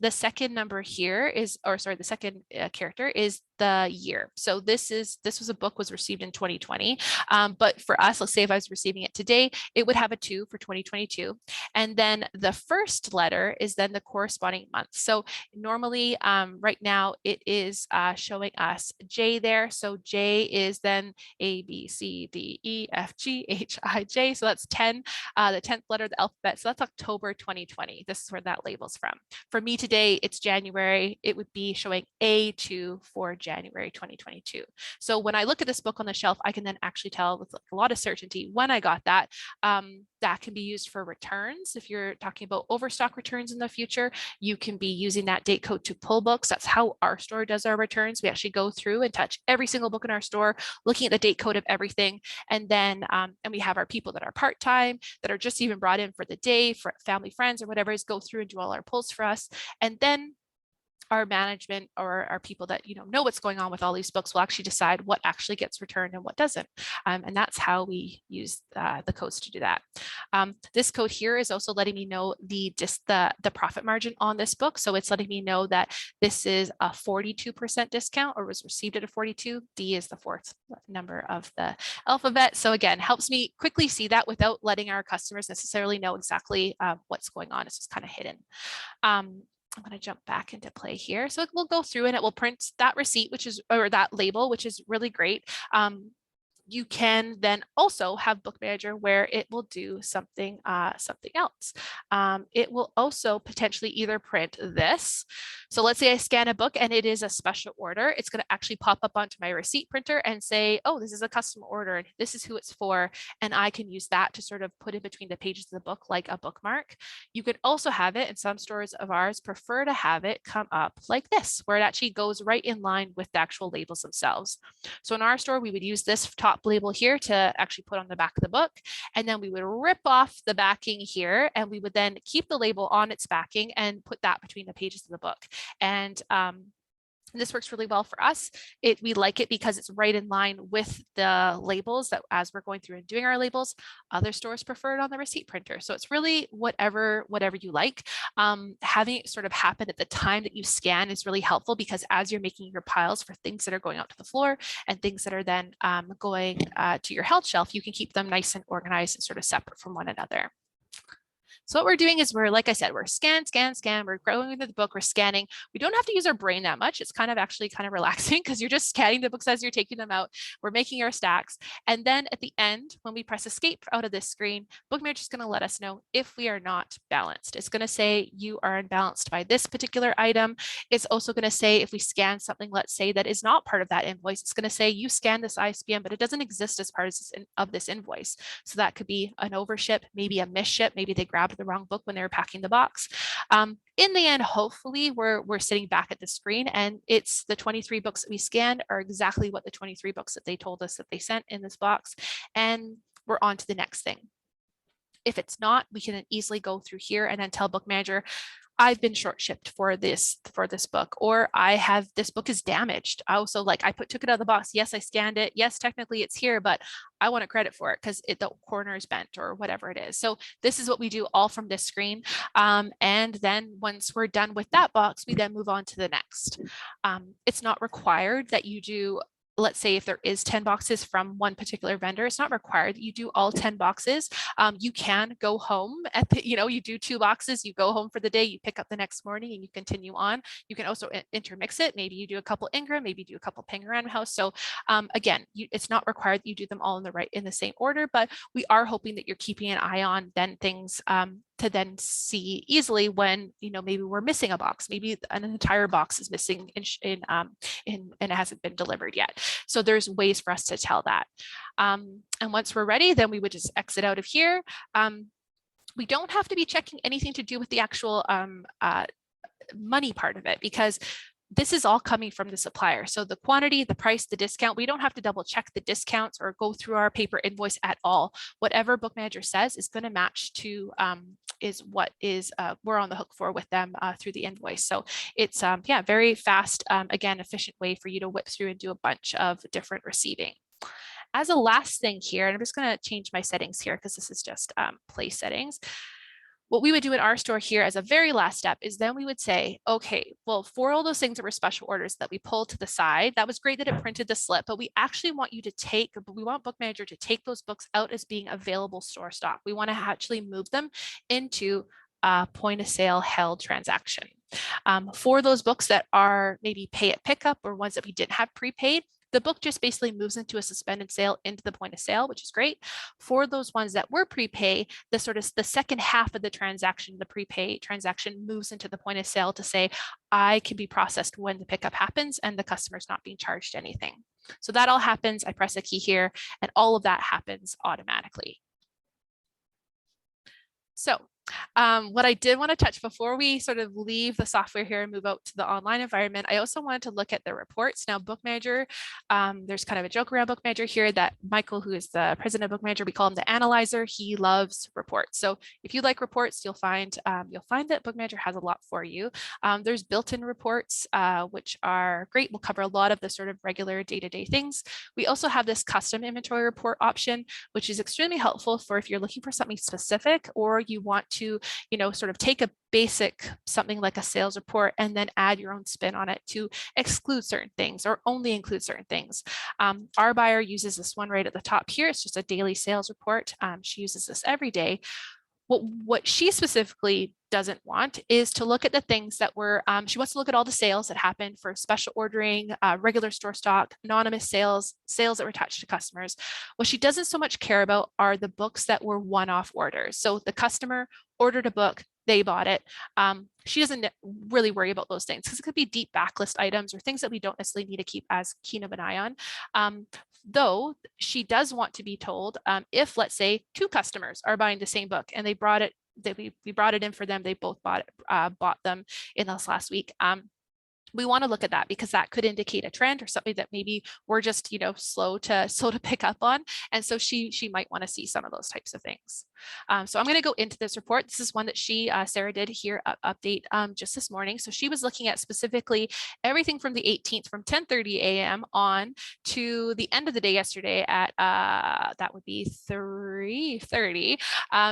the second number here is, or sorry, the second character is the year. So this was a book was received in 2020. But for us, let's say if I was receiving it today, it would have a 2 for 2022. And then the first letter is then the corresponding month. So normally right now it is showing us J there. So J is then A, B, C, D, E, F, G, H, I, J. So that's 10, the 10th letter of the alphabet. So that's October 2020. This is where that label's from. For me today, it's January. It would be showing A2 for January 2022. So when I look at this book on the shelf, I can then actually tell with a lot of certainty when I got that. That can be used for returns. If you're talking about overstock returns in the future, you can be using that date code to pull books. That's how our store does our returns. We actually go through and touch every single book in our store, looking at the date code of everything. And then and we have our people that are part-time, that are just even brought in for the day, for family, friends, or whatever, is go through and do all our pulls for us. And then our management or our people that know what's going on with all these books will actually decide what actually gets returned and what doesn't. And that's how we use the codes to do that. This code here is also letting me know the profit margin on this book. So it's letting me know that this is a 42% discount or was received at a 42. D is the 4th number of the alphabet. So again, helps me quickly see that without letting our customers necessarily know exactly what's going on. It's just kind of hidden. I'm going to jump back into play here. So we'll go through and it will print that receipt, or that label, which is really great. you can then also have Bookmanager where it will do something else. It will also potentially either print this. So let's say I scan a book and it is a special order. It's going to actually pop up onto my receipt printer and say, oh, this is a custom order and this is who it's for. And I can use that to sort of put in between the pages of the book like a bookmark. You could also have it, and some stores of ours prefer to have it come up like this, where it actually goes right in line with the actual labels themselves. So in our store, we would use this top label here to actually put on the back of the book. And then we would rip off the backing here, and we would then keep the label on its backing and put that between the pages of the book. And this works really well for us. We like it because it's right in line with the labels that as we're going through and doing our labels. Other stores prefer it on the receipt printer. So it's really whatever you like. Having it sort of happen at the time that you scan is really helpful, because as you're making your piles for things that are going out to the floor and things that are then going to your health shelf, you can keep them nice and organized and sort of separate from one another. So what we're doing is like I said, we're scan. We're going through the book, we're scanning. We don't have to use our brain that much. It's actually kind of relaxing because you're just scanning the books as you're taking them out. We're making our stacks. And then at the end, when we press escape out of this screen, Bookmanager is going to let us know if we are not balanced. It's going to say you are unbalanced by this particular item. It's also going to say if we scan something, let's say that is not part of that invoice, it's going to say you scanned this ISBN, but it doesn't exist as part of this invoice. So that could be an overship, maybe a misship, maybe they grabbed the wrong book when they were packing the box. In the end, hopefully we're sitting back at the screen and it's the 23 books that we scanned are exactly what the 23 books that they told us that they sent in this box, and we're on to the next thing. If it's not, we can easily go through here and then tell Bookmanager, I've been short shipped for this book, or this book is damaged. I also I took it out of the box. Yes, I scanned it. Yes, technically it's here, but I want a credit for it because the corner is bent or whatever it is. So this is what we do all from this screen. And then once we're done with that box, we then move on to the next. It's not required that you do, let's say if there is 10 boxes from one particular vendor, it's not required that you do all 10 boxes. You can go home at the, you do 2 boxes, you go home for the day, you pick up the next morning and you continue on. You can also intermix it. Maybe you do a couple Ingram, maybe you do a couple Penguin House. So again, it's not required that you do them all in the same order, but we are hoping that you're keeping an eye on then things to then see easily when, maybe we're missing a box, maybe an entire box is missing and it hasn't been delivered yet. So there's ways for us to tell that. And once we're ready, then we would just exit out of here. We don't have to be checking anything to do with the actual money part of it, because this is all coming from the supplier. So the quantity, the price, the discount, we don't have to double check the discounts or go through our paper invoice at all. Whatever Bookmanager says is going to match to is what is we're on the hook for with them through the invoice. So it's very fast, again, efficient way for you to whip through and do a bunch of different receiving. As a last thing here, and I'm just going to change my settings here because this is just place settings. What we would do in our store here as a very last step is then we would say, okay, well, for all those things that were special orders that we pulled to the side, that was great that it printed the slip, but we actually want we want Bookmanager to take those books out as being available store stock. We want to actually move them into a point of sale held transaction. For those books that are maybe pay at pickup or ones that we didn't have prepaid, the book just basically moves into a suspended sale into the point of sale, which is great. For those ones that were prepay, the second half of the transaction, the prepay transaction, moves into the point of sale to say, I can be processed when the pickup happens and the customer's not being charged anything. So that all happens. I press a key here and all of that happens automatically. So what I did want to touch before we sort of leave the software here and move out to the online environment, I also wanted to look at the reports. Now, Bookmanager, there's kind of a joke around Bookmanager here that Michael, who is the president of Bookmanager, we call him the analyzer. He loves reports. So if you like reports, you'll find that Bookmanager has a lot for you. There's built-in reports, which are great. We'll cover a lot of the sort of regular day-to-day things. We also have this custom inventory report option, which is extremely helpful for if you're looking for something specific or you want to sort of take a basic something like a sales report and then add your own spin on it to exclude certain things or only include certain things. Our buyer uses this one right at the top here. It's just a daily sales report. She uses this every day. What she specifically doesn't want is to look at the things that were, she wants to look at all the sales that happened for special ordering, regular store stock, anonymous sales, sales that were attached to customers. What she doesn't so much care about are the books that were one-off orders. So the customer ordered a book, they bought it. She doesn't really worry about those things because it could be deep backlist items or things that we don't necessarily need to keep as keen of an eye on. Though she does want to be told if, let's say, 2 customers are buying the same book and they brought it, that we brought it in for them, they both bought them in this last week. We want to look at that because that could indicate a trend or something that maybe we're just, slow to pick up on. And so she might want to see some of those types of things. So I'm going to go into this report. This is one that Sarah did here update just this morning. So she was looking at specifically everything from the 18th from 10:30 a.m. on to the end of the day yesterday at that would be 3:30.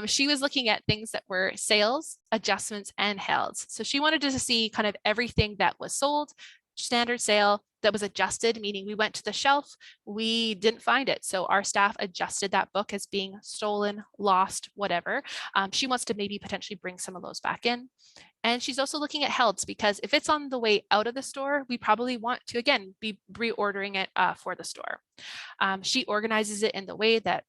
She was looking at things that were sales, adjustments, and helds. So she wanted to see kind of everything that was sold, standard sale, that was adjusted, meaning we went to the shelf, we didn't find it. So our staff adjusted that book as being stolen, lost, whatever. She wants to maybe potentially bring some of those back in. And she's also looking at helds because if it's on the way out of the store, we probably want to, again, be reordering it for the store. She organizes it in the way that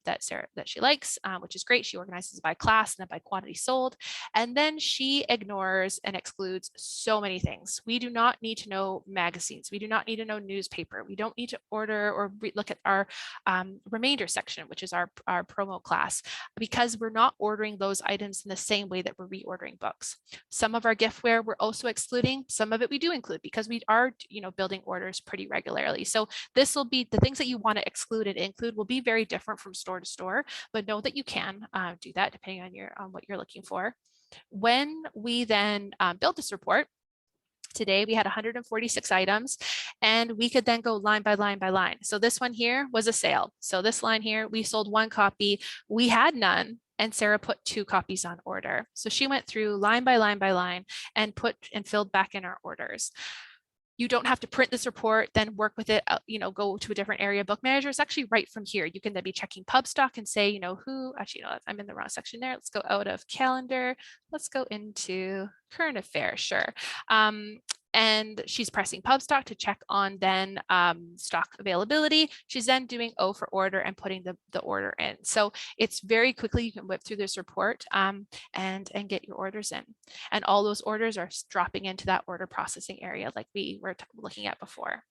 she likes, which is great. She organizes by class and then by quantity sold. And then she ignores and excludes so many things. We do not need to know magazines. We do not need to know newspaper. We don't need to order or look at our remainder section, which is our promo class, because we're not ordering those items in the same way that we're reordering books. Some of our giftware we're also excluding. Some of it we do include because we are, building orders pretty regularly. So this will be the things that you want to exclude and include will be very different from store to store, but know that you can do that depending on what you're looking for. When we then build this report, today we had 146 items and we could then go line by line by line. So this one here was a sale. So this line here, we sold 1 copy, we had none, and Sarah put 2 copies on order. So she went through line by line by line and filled back in our orders. You don't have to print this report, then work with it, go to a different area. Bookmanager is actually right from here. You can then be checking pub stock and say, I'm in the wrong section there. Let's go out of calendar. Let's go into current affairs, sure. And she's pressing pub stock to check on then stock availability. She's then doing O for order and putting the order in. So it's very quickly, you can whip through this report and get your orders in. And all those orders are dropping into that order processing area like we were looking at before.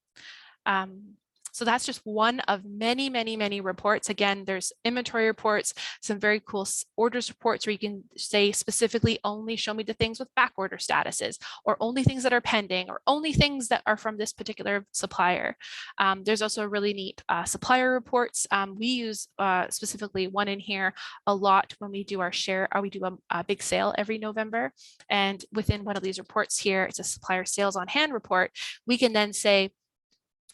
So that's just one of many, many, many reports. Again, there's inventory reports, some very cool orders reports where you can say specifically only show me the things with back order statuses, or only things that are pending, or only things that are from this particular supplier. There's also a really neat supplier reports. We use specifically one in here a lot when we do our we do a big sale every November. And within one of these reports here, it's a supplier sales on hand report. We can then say,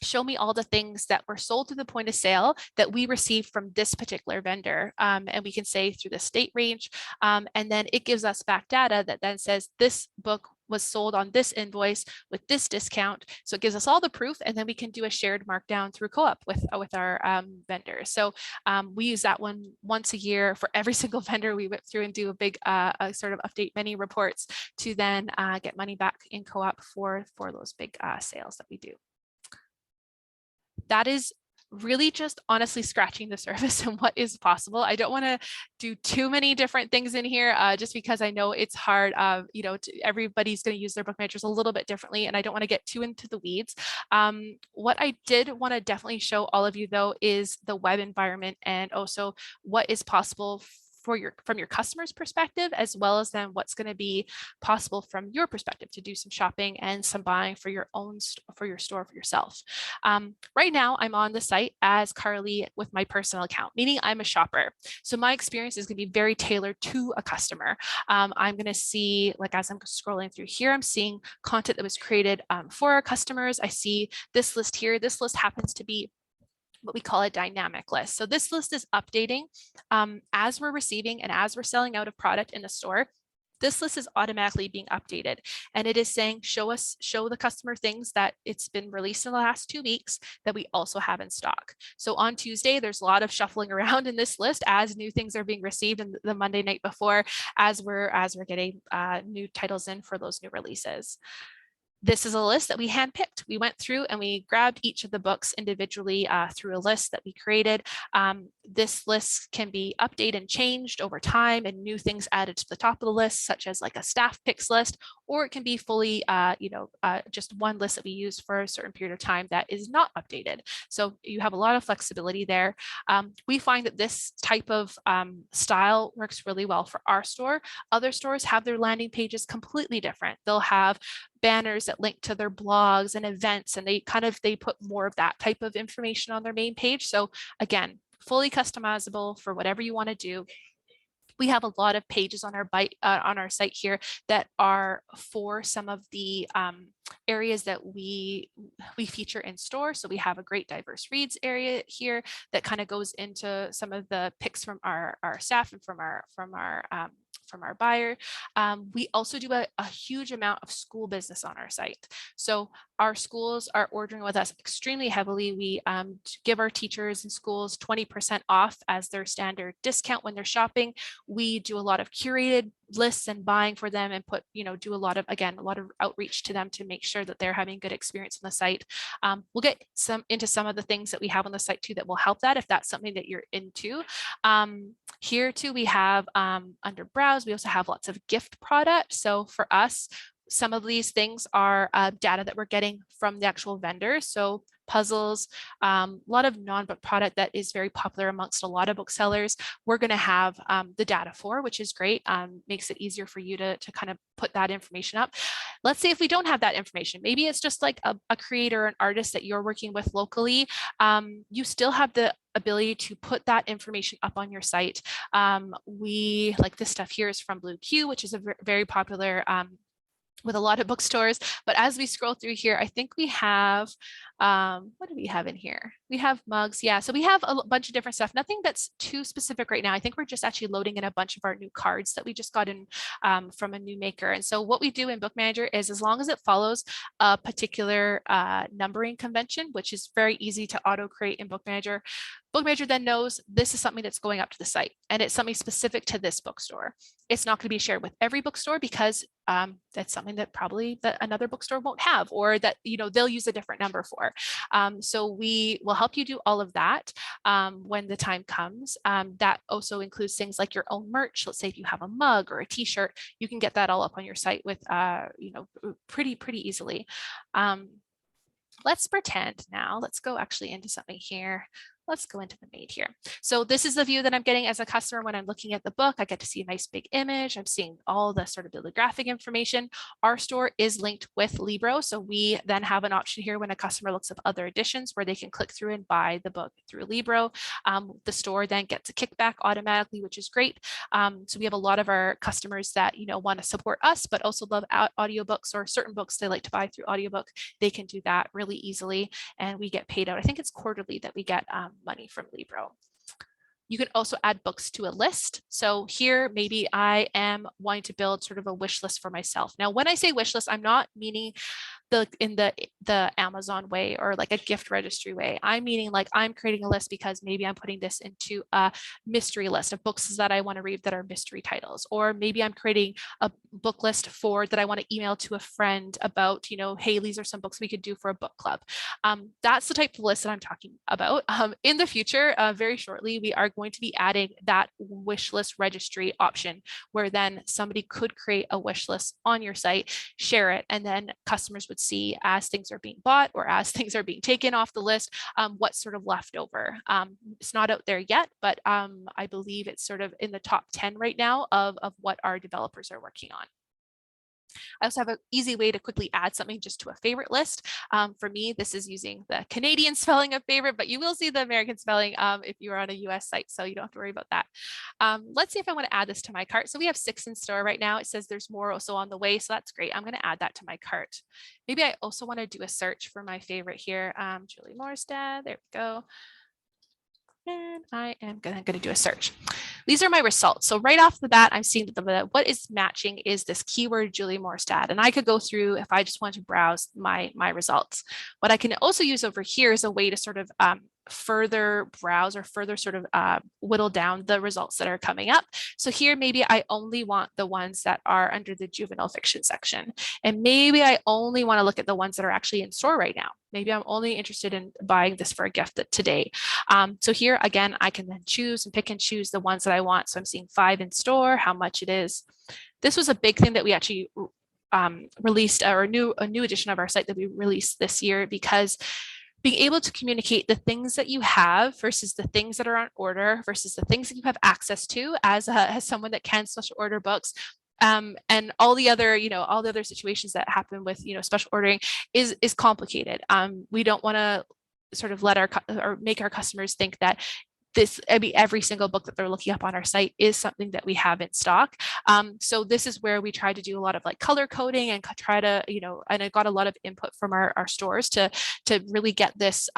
show me all the things that were sold to the point of sale that we received from this particular vendor. And we can say through the state range. And then it gives us back data that then says this book was sold on this invoice with this discount. So it gives us all the proof, and then we can do a shared markdown through co-op with our vendors. So we use that one once a year for every single vendor. We whip through and do a big sort of update many reports to then get money back in co-op for those big sales that we do. That is really just honestly scratching the surface and what is possible. I don't want to do too many different things in here just because I know it's hard. Everybody's going to use their book managers a little bit differently, and I don't want to get too into the weeds. What I did want to definitely show all of you though is the web environment and also what is possible from your customer's perspective, as well as then what's going to be possible from your perspective to do some shopping and some buying for your own for your store for yourself. Right now, I'm on the site as Carley with my personal account, meaning I'm a shopper. So my experience is going to be very tailored to a customer. I'm going to see, like as I'm scrolling through here, I'm seeing content that was created for our customers. I see this list here. This list happens to be what we call a dynamic list. So this list is updating as we're receiving and as we're selling out of product in the store. this list is automatically being updated, and it is saying, show the customer things that it's been released in the last 2 weeks that we also have in stock. So on Tuesday, there's a lot of shuffling around in this list as new things are being received, and the Monday night before, as we're getting new titles in for those new releases. This is a list that we handpicked. We went through and we grabbed each of the books individually through a list that we created. This list can be updated and changed over time, and new things added to the top of the list, such as like a staff picks list, or it can be fully, just one list that we use for a certain period of time that is not updated. So you have a lot of flexibility there. We find that this type of style works really well for our store. Other stores have their landing pages completely different. They'll have banners that link to their blogs and events, and they put more of that type of information on their main page. So again, fully customizable for whatever you want to do. We have a lot of pages on our site here that are for some of the areas that we feature in store. So we have a great diverse reads area here that kind of goes into some of the picks from our staff and from our buyer. We also do a huge amount of school business on our site. So our schools are ordering with us extremely heavily. We give our teachers and schools 20% off as their standard discount when they're shopping. We do a lot of curated lists and buying for them, and do a lot of outreach to them to make sure that they're having a good experience on the site. We'll get into some of the things that we have on the site too that will help that if that's something that you're into. Here too, we have under browse, we also have lots of gift products. So for us, some of these things are data that we're getting from the actual vendors. So puzzles, a lot of non-book product that is very popular amongst a lot of booksellers, we're going to have the data for, which is great. Makes it easier for you to kind of put that information up. Let's say if we don't have that information, maybe it's just like a creator, an artist that you're working with locally, you still have the ability to put that information up on your site. We like this stuff here is from Blue Q, which is a very popular with a lot of bookstores. But as we scroll through here, I think we have, what do we have in here? We have mugs. Yeah, so we have a bunch of different stuff. Nothing that's too specific right now. I think we're just actually loading in a bunch of our new cards that we just got in from a new maker. And so what we do in Bookmanager is, as long as it follows a particular numbering convention, which is very easy to auto create in Bookmanager, Bookmanager then knows this is something that's going up to the site, and it's something specific to this bookstore. It's not going to be shared with every bookstore because that's something that probably another bookstore won't have, or that they'll use a different number for. So we will help you do all of that when the time comes. That also includes things like your own merch. Let's say if you have a mug or a t-shirt, you can get that all up on your site with pretty easily. Let's pretend now, let's go actually into something here. Let's go into the maid here. So this is the view that I'm getting as a customer when I'm looking at the book. I get to see a nice big image. I'm seeing all the sort of bibliographic information. Our store is linked with Libro. So we then have an option here when a customer looks up other editions where they can click through and buy the book through Libro. The store then gets a kickback automatically, which is great. So we have a lot of our customers that want to support us, but also love audiobooks or certain books they like to buy through audiobook. They can do that really easily, and we get paid out. I think it's quarterly that we get money from Libro. You can also add books to a list. So here, maybe I am wanting to build sort of a wish list for myself. Now, when I say wish list, I'm not meaning in the Amazon way or like a gift registry way. I'm meaning like I'm creating a list because maybe I'm putting this into a mystery list of books that I want to read that are mystery titles, or maybe I'm creating a book list that I want to email to a friend about, hey, these are some books we could do for a book club. That's the type of list that I'm talking about. In the future, very shortly, we are going to be adding that wish list registry option, where then somebody could create a wish list on your site, share it, and then customers would see as things are being bought or as things are being taken off the list, what's sort of left over. It's not out there yet, but I believe it's sort of in the top 10 right now of what our developers are working on. I also have an easy way to quickly add something just to a favorite list. For me, this is using the Canadian spelling of favorite, but you will see the American spelling if you're on a US site, so you don't have to worry about that. Let's see if I want to add this to my cart. So we have 6 in store right now. It says there's more also on the way, so that's great. I'm going to add that to my cart. Maybe I also want to do a search for my favorite here. Julie Morstad, there we go. And I am going to do a search. These are my results. So right off the bat, I'm seeing that what is matching is this keyword Julie Morstad. And I could go through if I just want to browse my results. What I can also use over here is a way to sort of further browse or further sort of whittle down the results that are coming up. So here, maybe I only want the ones that are under the juvenile fiction section. And maybe I only want to look at the ones that are actually in store right now. Maybe I'm only interested in buying this for a gift today. So here, again, I can then choose and pick and choose the ones that I want. So I'm seeing 5 in store, how much it is. This was a big thing that we actually released, or a new edition of our site that we released this year, because being able to communicate the things that you have versus the things that are on order versus the things that you have access to as someone that can special order books, and all the other, all the other situations that happen with, special ordering is complicated. We don't want to sort of let or make our customers think that every single book that they're looking up on our site is something that we have in stock. So this is where we try to do a lot of like color coding and try to, and I got a lot of input from our stores to really get this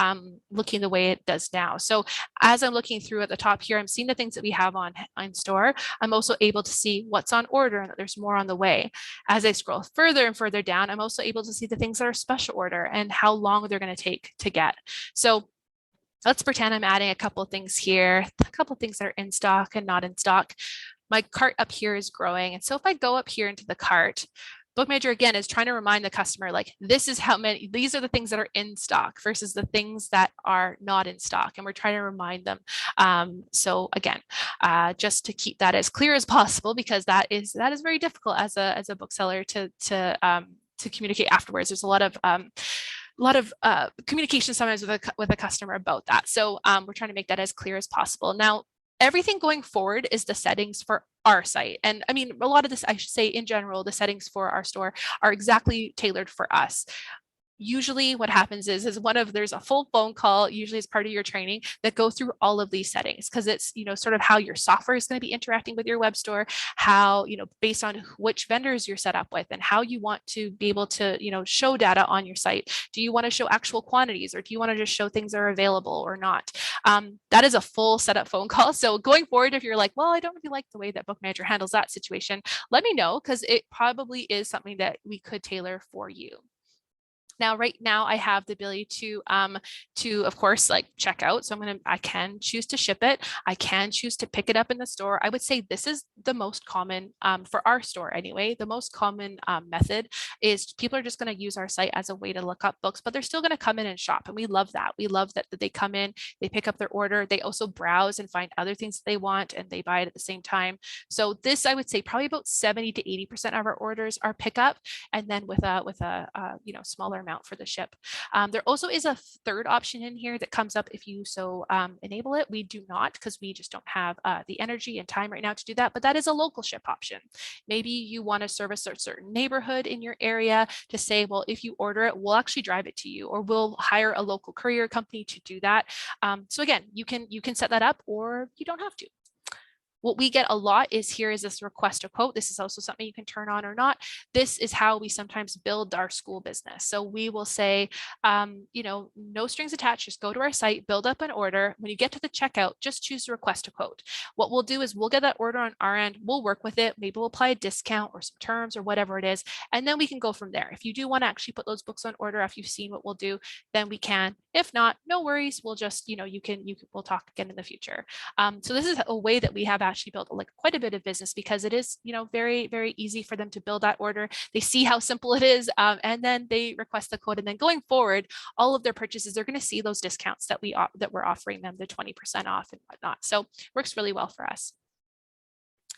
looking the way it does now. So as I'm looking through at the top here, I'm seeing the things that we have on store. I'm also able to see what's on order and that there's more on the way. As I scroll further and further down, I'm also able to see the things that are special order and how long they're going to take to get. So let's pretend I'm adding a couple of things here, a couple of things that are in stock and not in stock. My cart up here is growing. And so if I go up here into the cart, Bookmanager again is trying to remind the customer, like, this is how many, these are the things that are in stock versus the things that are not in stock. And we're trying to remind them. So again, just to keep that as clear as possible, because that is very difficult as a bookseller to communicate afterwards. There's a lot of communication sometimes with a customer about that. So we're trying to make that as clear as possible. Now, everything going forward is the settings for our site. And I mean, a lot of this, I should say in general, the settings for our store are exactly tailored for us. Usually what happens is there's a full phone call, usually as part of your training, that go through all of these settings, because it's, sort of how your software is going to be interacting with your web store, how, based on which vendors you're set up with and how you want to be able to, show data on your site. Do you want to show actual quantities, or do you want to just show things that are available or not? That is a full setup phone call. So going forward, if you're like, well, I don't really like the way that Bookmanager handles that situation, let me know, because it probably is something that we could tailor for you. Now, right now I have the ability to of course, like check out. So I can choose to ship it. I can choose to pick it up in the store. I would say this is the most common for our store anyway. The most common method is people are just going to use our site as a way to look up books, but they're still going to come in and shop. And we love that. We love that they come in, they pick up their order. They also browse and find other things that they want, and they buy it at the same time. So this, I would say probably about 70 to 80% of our orders are pickup, and then with a smaller amount for the ship. There also is a third option in here that comes up if you so enable it. We do not, because we just don't have the energy and time right now to do that, but that is a local ship option. Maybe you want to service a certain neighborhood in your area to say, well, if you order it, we'll actually drive it to you, or we'll hire a local courier company to do that. So again, you can set that up, or you don't have to. What we get a lot is this request a quote. This is also something you can turn on or not. This is how we sometimes build our school business. So we will say, no strings attached, just go to our site, build up an order. When you get to the checkout, just choose to request a quote. What we'll do is we'll get that order on our end, we'll work with it, maybe we'll apply a discount or some terms or whatever it is, and then we can go from there. If you do want to actually put those books on order after you've seen what we'll do, then we can. If not, no worries. We'll just, we'll talk again in the future. So this is a way that we have actually built like quite a bit of business, because it is, very, very easy for them to build that order. They see how simple it is, and then they request the code. And then going forward, all of their purchases, they're going to see those discounts that we're offering them, the 20% off and whatnot. So works really well for us.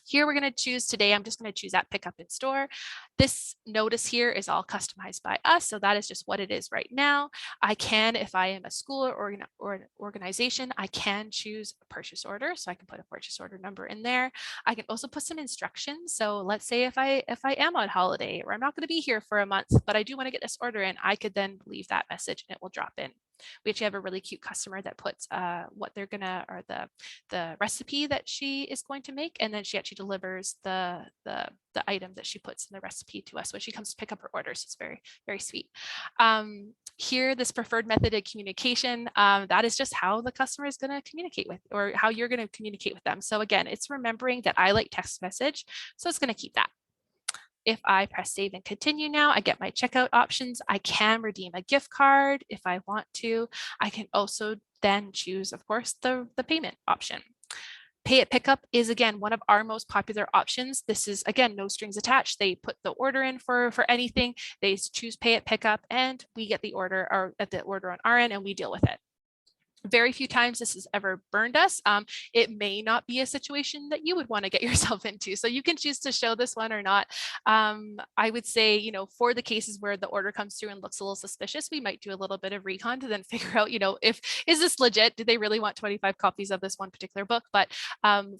Here we're going to choose today, I'm just going to choose that pick up in store. This notice here is all customized by us. So that is just what it is right now. I can, if I am a school or an organization, I can choose a purchase order. So I can put a purchase order number in there. I can also put some instructions. So let's say if I am on holiday, or I'm not going to be here for a month, but I do want to get this order in, I could then leave that message and it will drop in. We actually have a really cute customer that puts what they're gonna, or the recipe that she is going to make, and then she actually delivers the item that she puts in the recipe to us when she comes to pick up her orders. It's very, very sweet. Here, this preferred method of communication, that is just how the customer is going to communicate with, or how you're going to communicate with them. So again, it's remembering that I like text message, so it's going to keep that. If I press save and continue now, I get my checkout options. I can redeem a gift card if I want to. I can also then choose, of course, the payment option. Pay at pickup is, again, one of our most popular options. This is, again, no strings attached. They put the order in for anything. They choose pay at pickup, and we get the order, or at the order on our end, and we deal with it. Very few times this has ever burned us. It may not be a situation that you would want to get yourself into, so you can choose to show this one or not. I would say, you know, for the cases where the order comes through and looks a little suspicious, we might do a little bit of recon to then figure out, you know, if is this legit? Do they really want 25 copies of this one particular book? But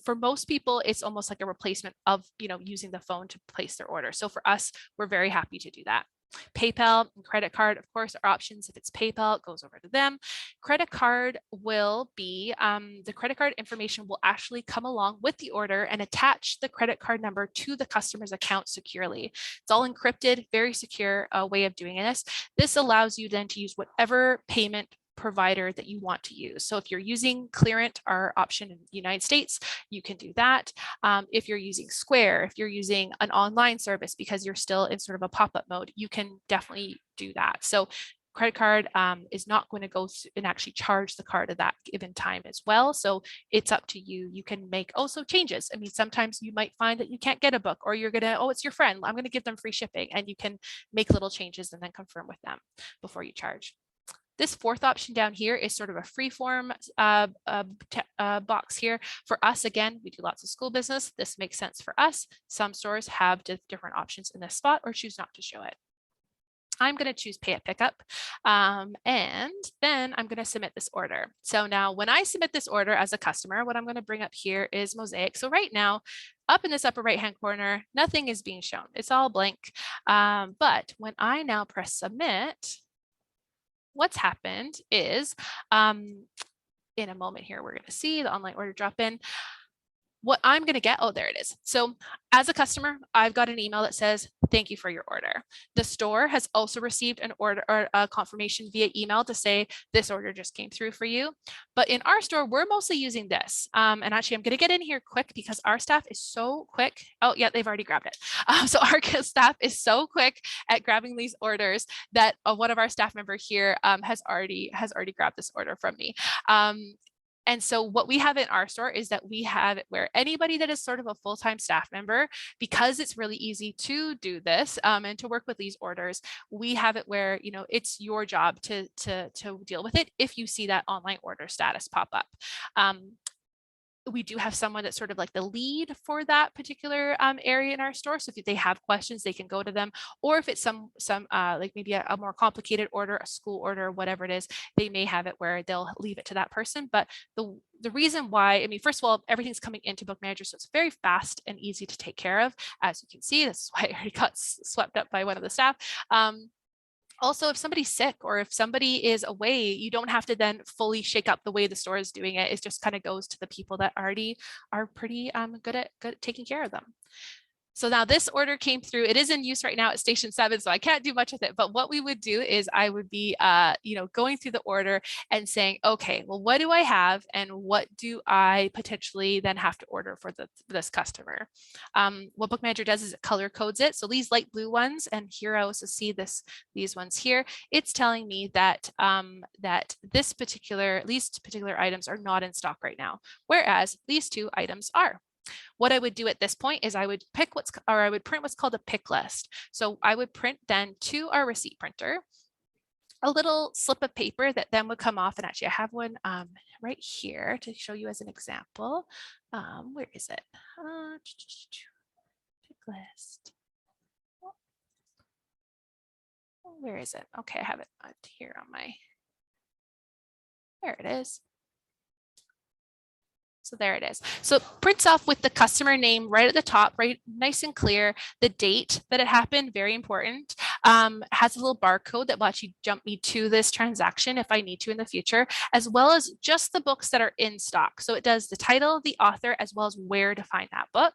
for most people, it's almost like a replacement of, you know, using the phone to place their order. So for us, we're very happy to do that. PayPal and credit card, of course, are options. If it's PayPal, it goes over to them. Credit card will be, the credit card information will actually come along with the order and attach the credit card number to the customer's account securely. It's all encrypted, very secure way of doing this. This allows you then to use whatever payment provider that you want to use. So if you're using Clearant, our option in the United States, you can do that. If you're using Square, if you're using an online service because you're still in sort of a pop-up mode, you can definitely do that. So credit card is not going to go and actually charge the card at that given time as well. So it's up to you. You can make also changes. I mean, sometimes you might find that you can't get a book, or you're gonna, oh, it's your friend, I'm gonna give them free shipping, and you can make little changes and then confirm with them before you charge. This fourth option down here is sort of a free form box here. For us, again, we do lots of school business. This makes sense for us. Some stores have different options in this spot or choose not to show it. I'm going to choose pay at pickup, and then I'm going to submit this order. So now when I submit this order as a customer, what I'm going to bring up here is Mosaic. So right now, up in this upper right hand corner, nothing is being shown. It's all blank. But when I now press submit, what's happened is, in a moment here, we're going to see the online order drop in. What I'm going to get, oh, there it is. So as a customer, I've got an email that says, thank you for your order. The store has also received an order or a confirmation via email to say this order just came through for you. But in our store, we're mostly using this. And actually, I'm going to get in here quick because our staff is so quick. Oh, yeah, they've already grabbed it. So our staff is so quick at grabbing these orders that one of our staff members here has already grabbed this order from me. And so what we have in our store is that we have it where anybody that is sort of a full-time staff member, because it's really easy to do this and to work with these orders, we have it where, you know, it's your job to deal with it if you see that online order status pop up. We do have someone that's sort of like the lead for that particular area in our store. So if they have questions, they can go to them, or if it's some like maybe a more complicated order, a school order, whatever it is, they may have it where they'll leave it to that person. But the reason why, I mean, first of all, everything's coming into Bookmanager, so it's very fast and easy to take care of. As you can see, this is why I already got swept up by one of the staff. Also, if somebody's sick or if somebody is away, you don't have to then fully shake up the way the store is doing it. It just kind of goes to the people that already are pretty good at taking care of them. So now this order came through. It is in use right now at station 7, so I can't do much with it. But what we would do is I would be, going through the order and saying, okay, well, what do I have, and what do I potentially then have to order for this customer? What Bookmanager does is it color codes it. So these light blue ones, and here I also see these ones here. It's telling me that these particular items are not in stock right now, whereas these two items are. What I would do at this point is I would print what's called a pick list. So I would print then to our receipt printer a little slip of paper that then would come off. And actually I have one right here to show you as an example. Where is it? Pick list. Where is it? Okay, I have it here on my, there it is. So there it is. So it prints off with the customer name right at the top, right, nice and clear, the date that it happened, very important. Has a little barcode that will actually jump me to this transaction if I need to in the future, as well as just the books that are in stock. So it does the title, the author, as well as where to find that book.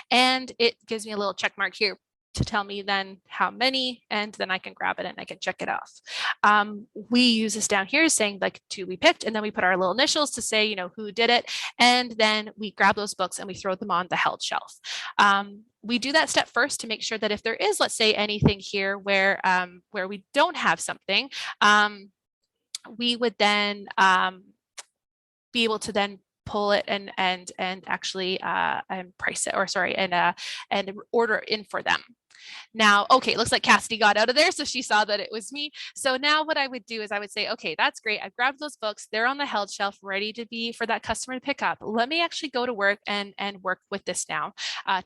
And it gives me a little check mark here to tell me then how many, and then I can grab it and I can check it off. We use this down here saying like to be picked, and then we put our little initials to say, you know, who did it. And then we grab those books and we throw them on the held shelf. We do that step first to make sure that if there is, let's say, anything here where we don't have something, we would then be able to then pull it and actually and price it, or sorry, and order in for them. Now, okay, it looks like Cassidy got out of there, so she saw that it was me. So now what I would do is I would say, okay, that's great. I've grabbed those books. They're on the held shelf, ready to be for that customer to pick up. Let me actually go to work and work with this now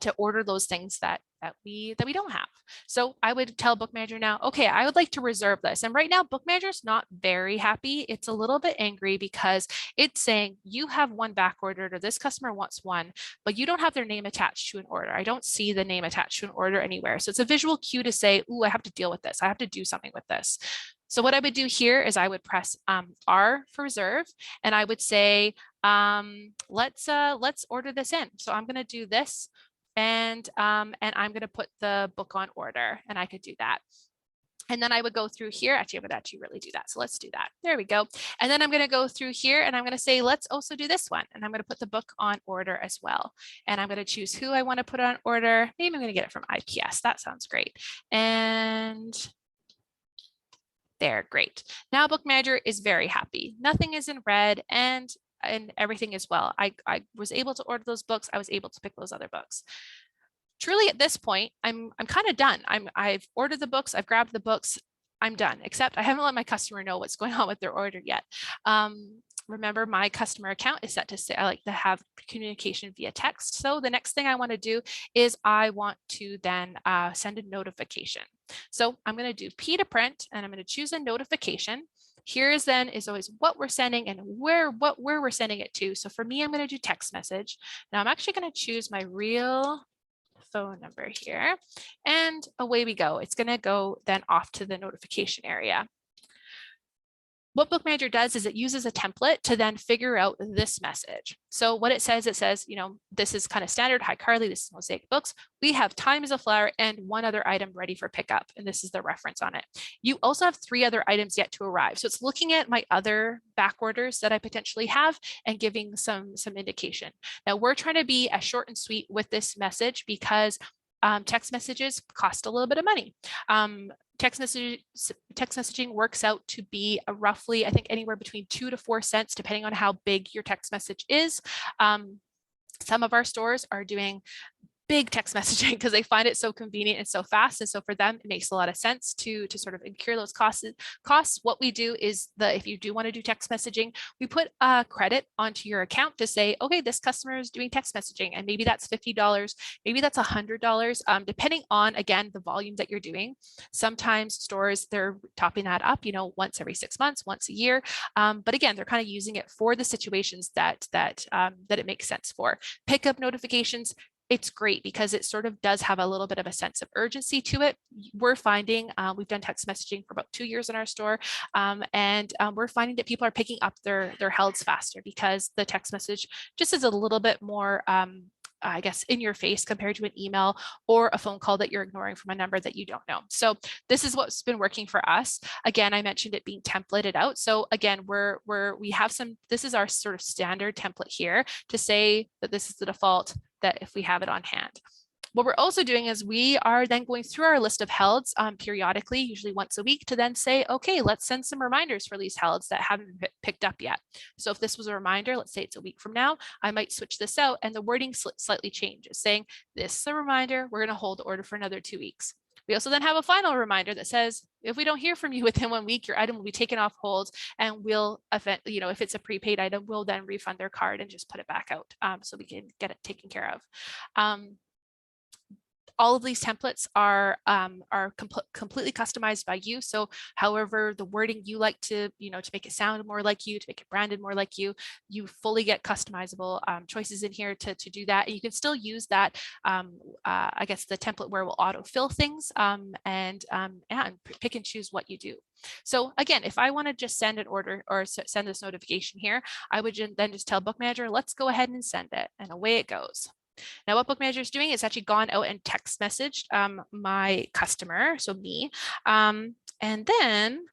to order those things that we don't have. So I would tell Bookmanager now, okay, I would like to reserve this. And right now, Bookmanager is not very happy. It's a little bit angry because it's saying you have one back ordered, or this customer wants one, but you don't have their name attached to an order. I don't see the name attached to an order anywhere. So it's a visual cue to say, ooh, I have to deal with this. I have to do something with this. So what I would do here is I would press R for reserve, and I would say, let's order this in. So I'm going to do this. And I'm going to put the book on order, and I could do that. And then I would go through here. Actually, I would actually really do that. So let's do that. There we go. And then I'm going to go through here and I'm going to say, let's also do this one. And I'm going to put the book on order as well. And I'm going to choose who I want to put on order. Maybe I'm going to get it from IPS. That sounds great. And there, great. Now Bookmanager is very happy. Nothing is in red and everything is well. I was able to order those books. I was able to pick those other books. Truly at this point, I'm kind of done. I've ordered the books, I've grabbed the books, I'm done, except I haven't let my customer know what's going on with their order yet. Remember, my customer account is set to say I like to have communication via text. So the next thing I want to do is I want to then send a notification. So I'm going to do P to print, and I'm going to choose a notification. Here's then is always what we're sending and where we're sending it to. So for me, I'm going to do text message. Now I'm actually going to choose my real phone number here, and away we go. It's going to go then off to the notification area. What Bookmanager does is it uses a template to then figure out this message. So what it says, you know, this is kind of standard. Hi, Carly, this is Mosaic Books. We have Time is a Flower and one other item ready for pickup. And this is the reference on it. You also have 3 other items yet to arrive. So it's looking at my other back orders that I potentially have and giving some indication. Now we're trying to be as short and sweet with this message because text messages cost a little bit of money. Text messaging works out to be roughly, I think, anywhere between 2 to 4 cents, depending on how big your text message is. Some of our stores are doing big text messaging because they find it so convenient and so fast. And so for them, it makes a lot of sense to sort of incur those costs. What we do is if you do want to do text messaging, we put a credit onto your account to say, okay, this customer is doing text messaging, and maybe that's $50, maybe that's $100, depending on, again, the volume that you're doing. Sometimes stores, they're topping that up, you know, once every 6 months, once a year. But again, they're kind of using it for the situations that it makes sense for. Pickup notifications, it's great because it sort of does have a little bit of a sense of urgency to it. We're finding, we've done text messaging for about 2 years in our store, and we're finding that people are picking up their helds faster because the text message just is a little bit more, I guess, in your face compared to an email or a phone call that you're ignoring from a number that you don't know. So this is what's been working for us. Again, I mentioned it being templated out. So again, we have this is our sort of standard template here to say that this is the default, that if we have it on hand. What we're also doing is we are then going through our list of helds periodically, usually once a week, to then say, okay, let's send some reminders for these helds that haven't been picked up yet. So if this was a reminder, let's say it's a week from now, I might switch this out and the wording slightly changes, saying this is a reminder, we're going to hold the order for another 2 weeks. We also then have a final reminder that says, if we don't hear from you within 1 week, your item will be taken off hold, and we'll, you know, if it's a prepaid item, we'll then refund their card and just put it back out so we can get it taken care of. all of these templates are completely customized by you. So however the wording you like to, to make it sound more like you, to make it branded more like you, you fully get customizable choices in here to do that. And you can still use that, I guess, the template where we'll autofill things and pick and choose what you do. So again, if I want to just send an order or send this notification here, I would then just tell Bookmanager, let's go ahead and send it, and away it goes. Now what Bookmanager is doing is actually gone out and text messaged my customer, so me. And then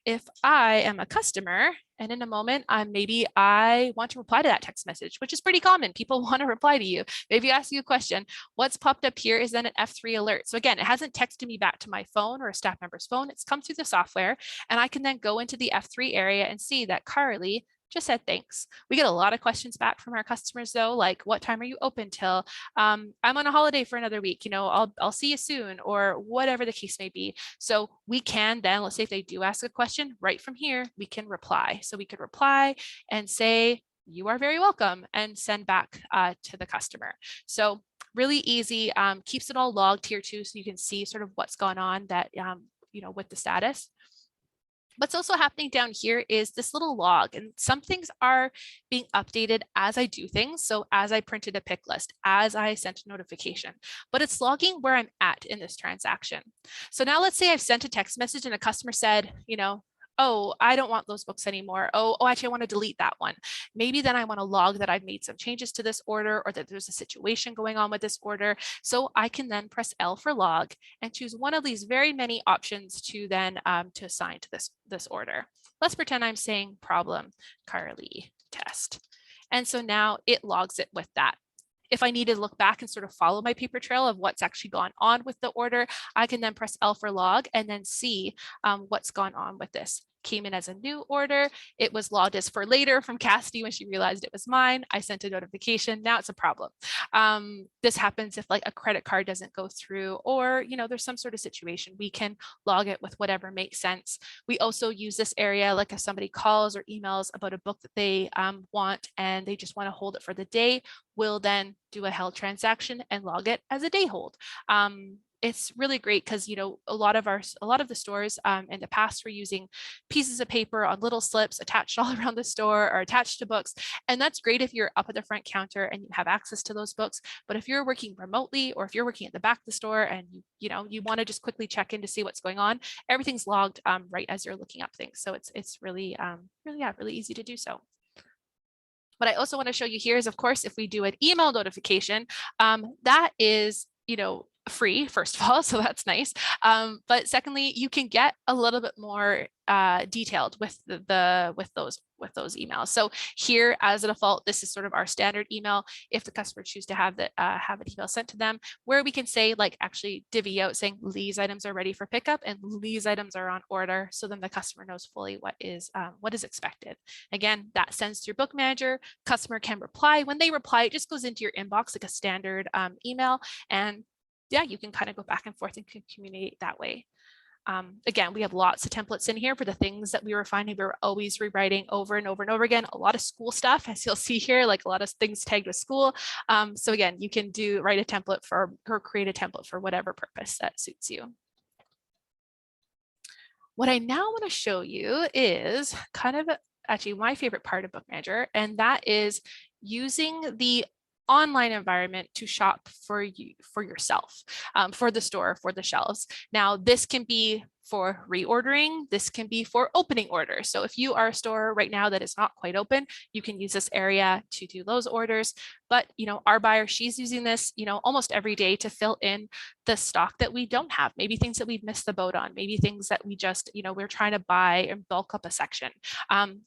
if I am a customer and in a moment, maybe I want to reply to that text message, which is pretty common. People want to reply to you. Maybe ask you a question. What's popped up here is then an F3 alert. So again, it hasn't texted me back to my phone or a staff member's phone. It's come through the software, and I can then go into the F3 area and see that Carly just said thanks. We get a lot of questions back from our customers though, like what time are you open till? I'm on a holiday for another week, I'll see you soon, or whatever the case may be. So we can then, let's say if they do ask a question, right from here, we can reply. So we could reply and say, you are very welcome, and send back to the customer. So really easy, keeps it all logged here too, so you can see sort of what's gone on that, with the status. What's also happening down here is this little log, and some things are being updated as I do things. So as I printed a pick list, as I sent a notification, but it's logging where I'm at in this transaction. So now let's say I've sent a text message and a customer said, oh, I don't want those books anymore. Oh, actually, I want to delete that one. Maybe then I want to log that I've made some changes to this order, or that there's a situation going on with this order. So I can then press L for log and choose one of these very many options to then to assign to this order. Let's pretend I'm saying problem Carley test. And so now it logs it with that. If I need to look back and sort of follow my paper trail of what's actually gone on with the order, I can then press L for log and then see what's gone on with this. Came in as a new order. It was logged as for later from Cassidy when she realized it was mine. I sent a notification. Now it's a problem. This happens if like a credit card doesn't go through, or there's some sort of situation. We can log it with whatever makes sense. We also use this area like if somebody calls or emails about a book that they want and they just want to hold it for the day, we'll then do a held transaction and log it as a day hold. It's really great because a lot of the stores in the past were using pieces of paper on little slips attached all around the store or attached to books, and that's great if you're up at the front counter and you have access to those books. But if you're working remotely, or if you're working at the back of the store and you want to just quickly check in to see what's going on, everything's logged right as you're looking up things. So it's really really easy to do so. What I also want to show you here is, of course, if we do an email notification, that is free, first of all, so that's nice. But secondly, you can get a little bit more detailed with those emails. So here, as a default, this is sort of our standard email. If the customer chooses to have an email sent to them, where we can say, like, actually divvy out saying these items are ready for pickup and these items are on order, so then the customer knows fully what is expected. Again, that sends through Bookmanager. Customer can reply. When they reply, it just goes into your inbox like a standard email, and yeah, you can kind of go back and forth and communicate that way. Again, we have lots of templates in here for the things that we were finding we were always rewriting over and over and over again. A lot of school stuff, as you'll see here, like a lot of things tagged with school. So again, you can write a template or create a template for whatever purpose that suits you. What I now want to show you is kind of actually my favorite part of Bookmanager, and that is using the online environment to shop for yourself, for the store, for the shelves. Now, this can be for reordering. This can be for opening orders. So if you are a store right now that is not quite open, you can use this area to do those orders. But our buyer, she's using this almost every day to fill in the stock that we don't have, maybe things that we've missed the boat on, maybe things that we just we're trying to buy and bulk up a section.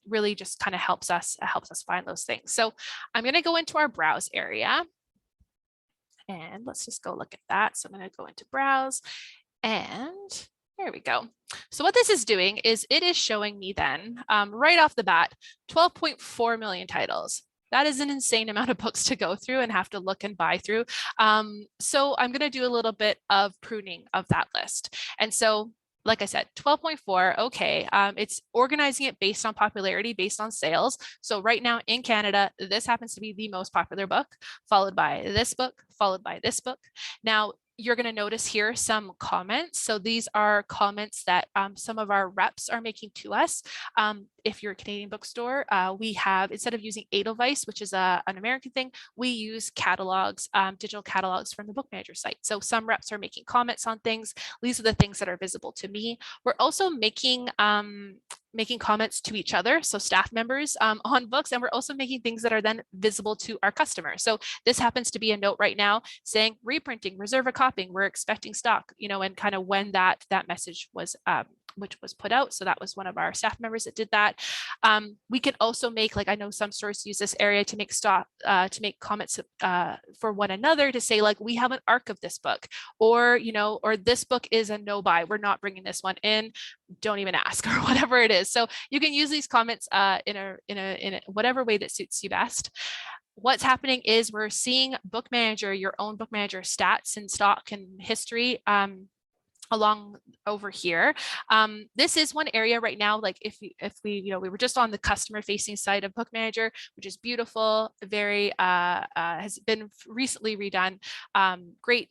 Really just kind of helps us find those things. So I'm going to go into our browse area, and let's just go look at that. So I'm going to go into browse, and there we go. So what this is doing is it is showing me then right off the bat 12.4 million titles. That is an insane amount of books to go through and have to look and buy through. So I'm going to do a little bit of pruning of that list. And so, like I said, 12.4, okay, it's organizing it based on popularity, based on sales. So right now in Canada, this happens to be the most popular book, followed by this book, followed by this book. Now, you're going to notice here some comments. So these are comments that some of our reps are making to us. If you're a Canadian bookstore, we have, instead of using Edelweiss, which is an American thing, we use catalogs, digital catalogs from the Bookmanager site. So some reps are making comments on things. These are the things that are visible to me. We're also making comments to each other, so staff members on books, and we're also making things that are then visible to our customers. So this happens to be a note right now saying reprinting, reserve a copying, we're expecting stock, and kind of when that message was which was put out. So that was one of our staff members that did that. We can also make, like, I know some stores use this area to make comments for one another, to say like, we have an arc of this book, or or this book is a no buy, we're not bringing this one in, don't even ask, or whatever it is. So you can use these comments in a whatever way that suits you best. What's happening is we're seeing Bookmanager, your own Bookmanager stats and stock and history along over here. This is one area right now, like if we were just on the customer facing side of Bookmanager, which is beautiful, very has been recently redone. Great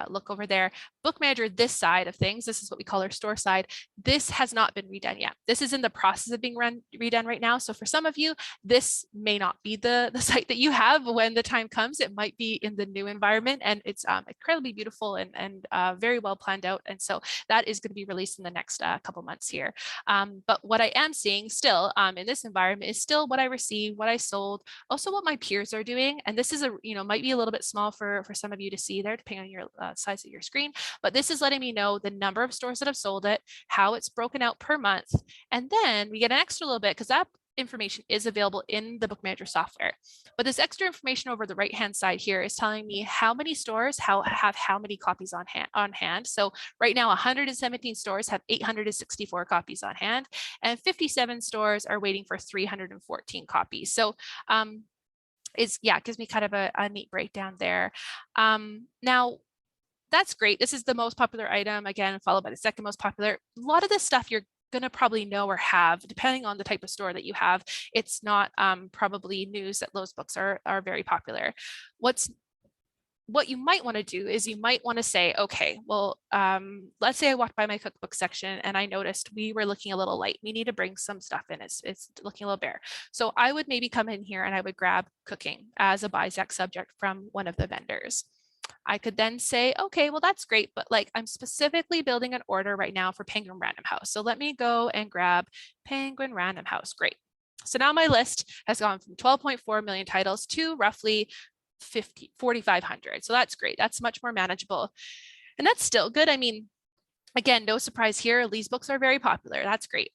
look over there. Bookmanager, this side of things, this is what we call our store side. This has not been redone yet. This is in the process of being redone right now. So for some of you, this may not be the site that you have when the time comes. It might be in the new environment, and it's incredibly beautiful and very well planned out. And so that is going to be released in the next couple months here. But what I am seeing still in this environment is still what I received, what I sold, also what my peers are doing. And this is might be a little bit small for some of you to see there, depending on your size of your screen. But this is letting me know the number of stores that have sold it, how it's broken out per month. And then we get an extra little bit, because that information is available in the Bookmanager software. But this extra information over the right-hand side here is telling me how many stores have how many copies on hand. So right now, 117 stores have 864 copies on hand, and 57 stores are waiting for 314 copies. So it gives me kind of a neat breakdown there. Now, that's great. This is the most popular item, again, followed by the second most popular. A lot of this stuff you're going to probably know or have, depending on the type of store that you have. It's not probably news that those books are very popular. What you might want to do is you might want to say, okay, well, let's say I walked by my cookbook section and I noticed we were looking a little light. We need to bring some stuff in. It's looking a little bare. So I would maybe come in here and I would grab cooking as a BISAC subject from one of the vendors. I could then say, okay, well, that's great, but like I'm specifically building an order right now for Penguin Random House. So let me go and grab Penguin Random House. Great. So now my list has gone from 12.4 million titles to roughly 4,500. So that's great. That's much more manageable. And that's still good. I mean, again, no surprise here. These books are very popular. That's great.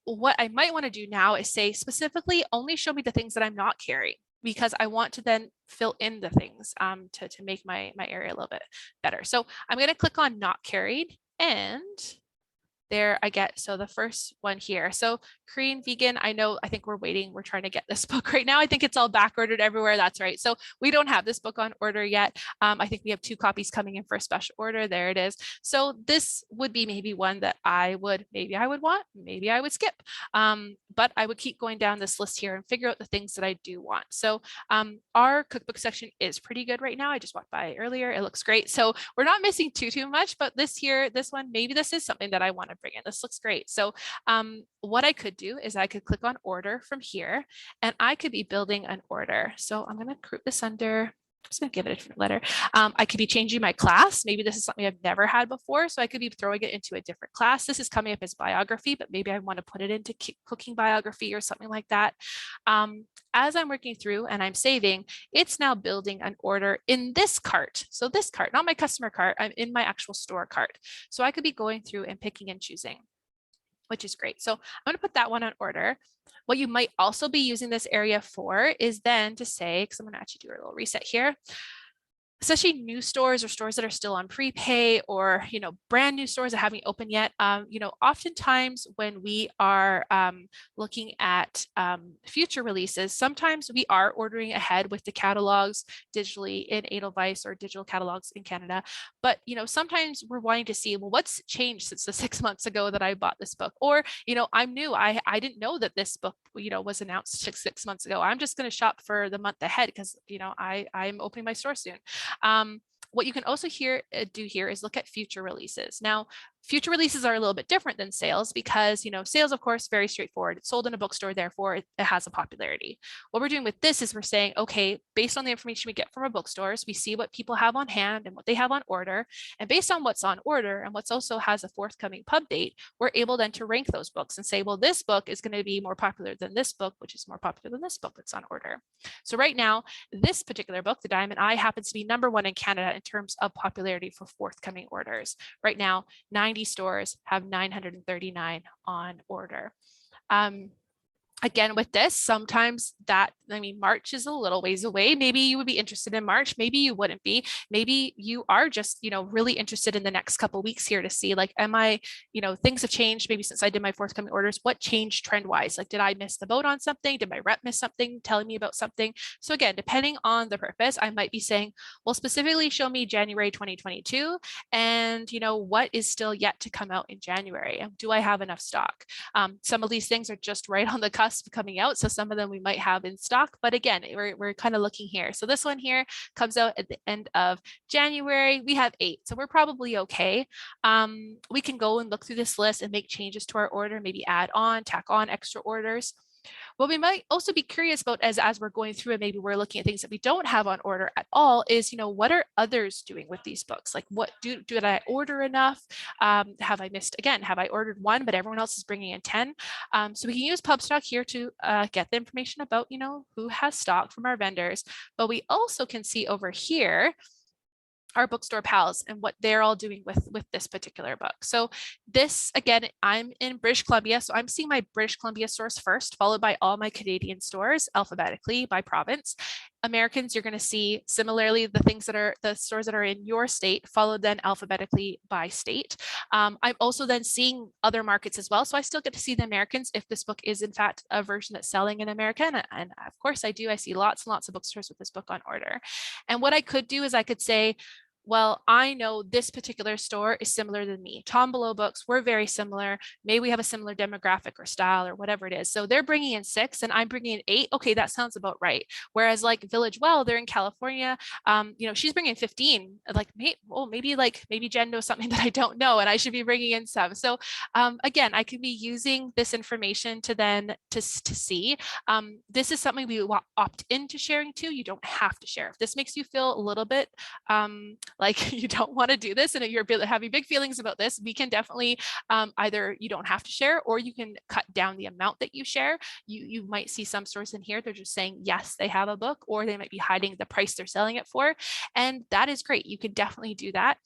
What I might want to do now is say specifically only show me the things that I'm not carrying, because I want to then fill in the things to make my area a little bit better. So I'm going to click on not carried, and there I get, so the first one here. So Korean vegan, I think we're waiting. We're trying to get this book right now. I think it's all back ordered everywhere. That's right. So we don't have this book on order yet. I think we have 2 copies coming in for a special order. There it is. So this would be maybe one that maybe I would want, maybe I would skip. But I would keep going down this list here and figure out the things that I do want. So our cookbook section is pretty good right now. I just walked by earlier. It looks great. So we're not missing too much, but this one, maybe this is something that I want to bring in. This looks great. So what I could do is I could click on order from here, and I could be building an order. So I'm going to group this under, I'm just going to give it a different letter. I could be changing my class. Maybe this is something I've never had before, so I could be throwing it into a different class. This is coming up as biography, but maybe I want to put it into cooking biography or something like that. As I'm working through and I'm saving, it's now building an order in this cart. So this cart, not my customer cart, I'm in my actual store cart. So I could be going through and picking and choosing, which is great. So I'm going to put that one on order. What you might also be using this area for is then to say, because I'm going to actually do a little reset here, especially new stores or stores that are still on prepay, or brand new stores that haven't opened yet. Oftentimes when we are looking at future releases, sometimes we are ordering ahead with the catalogs digitally in Edelweiss or digital catalogs in Canada. But sometimes we're wanting to see, well, what's changed since the 6 months ago that I bought this book? Or I'm new. I didn't know that this book was announced 6 months ago. I'm just going to shop for the month ahead because I'm opening my store soon. What you can also do here is look at future releases. Now, future releases are a little bit different than sales because, sales, of course, very straightforward. It's sold in a bookstore, therefore it has a popularity. What we're doing with this is we're saying, okay, based on the information we get from our bookstores, we see what people have on hand and what they have on order. And based on what's on order and what's also has a forthcoming pub date, we're able then to rank those books and say, well, this book is going to be more popular than this book, which is more popular than this book that's on order. So right now, this particular book, The Diamond Eye, happens to be #1 in Canada in terms of popularity for forthcoming orders. Right now, 90 stores have 939 on order. Again, with this, sometimes March is a little ways away. Maybe you would be interested in March. Maybe you wouldn't be. Maybe you are just, really interested in the next couple of weeks here to see, like, things have changed maybe since I did my forthcoming orders. What changed trend wise? Like, did I miss the boat on something? Did my rep miss something telling me about something? So again, depending on the purpose, I might be saying, well, specifically show me January 2022 and, what is still yet to come out in January? And do I have enough stock? Some of these things are just right on the cusp coming out. So some of them we might have in stock, but again, we're kind of looking here. So this one here comes out at the end of January. We have 8, so we're probably okay. We can go and look through this list and make changes to our order, maybe tack on extra orders. What we might also be curious about as we're going through and maybe we're looking at things that we don't have on order at all is, what are others doing with these books? Like, what did I order enough? Have I missed, again, have I ordered 1, but everyone else is bringing in 10? So we can use PubStock here to get the information about, who has stock from our vendors, but we also can see over here our bookstore pals and what they're all doing with this particular book. So this, again, I'm in British Columbia, so I'm seeing my British Columbia stores first, followed by all my Canadian stores alphabetically by province. Americans, you're going to see similarly the stores that are in your state, followed then alphabetically by state. I'm also then seeing other markets as well. So I still get to see the Americans if this book is in fact a version that's selling in America. And of course I do. I see lots and lots of bookstores with this book on order. And what I could do is I could say, well, I know this particular store is similar to me. Tom Below Books, we're very similar. Maybe we have a similar demographic or style or whatever it is. So they're bringing in 6 and I'm bringing in 8. Okay, that sounds about right. Whereas like Village Well, they're in California. She's bringing 15. Like, maybe Jen knows something that I don't know and I should be bringing in some. So again, I could be using this information to then to see. This is something we opt into sharing too. You don't have to share. If this makes you feel a little bit like you don't want to do this and you're having big feelings about this, we can definitely either you don't have to share or you can cut down the amount that you share. You might see some stores in here, they're just saying, yes, they have a book, or they might be hiding the price they're selling it for. And that is great. You can definitely do that.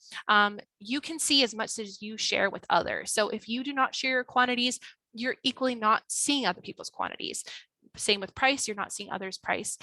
You can see as much as you share with others. So if you do not share your quantities, you're equally not seeing other people's quantities. Same with price, you're not seeing others' price.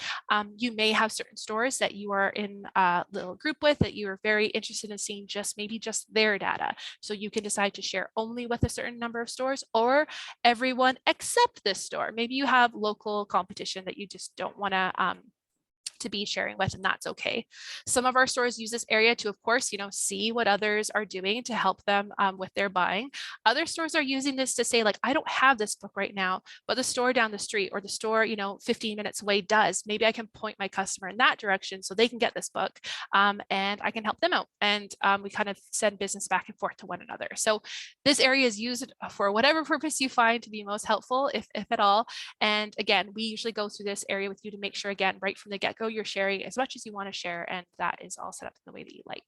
You may have certain stores that you are in a little group with that you are very interested in seeing maybe just their data. So you can decide to share only with a certain number of stores or everyone except this store. Maybe you have local competition that you just don't want to be sharing with, and that's okay. Some of our stores use this area to, of course, see what others are doing to help them with their buying. Other stores are using this to say, like, I don't have this book right now, but the store down the street or the store, 15 minutes away does. Maybe I can point my customer in that direction so they can get this book and I can help them out. And we kind of send business back and forth to one another. So this area is used for whatever purpose you find to be most helpful, if at all. And again, we usually go through this area with you to make sure, again, right from the get-go, you're sharing as much as you want to share, and that is all set up in the way that you like.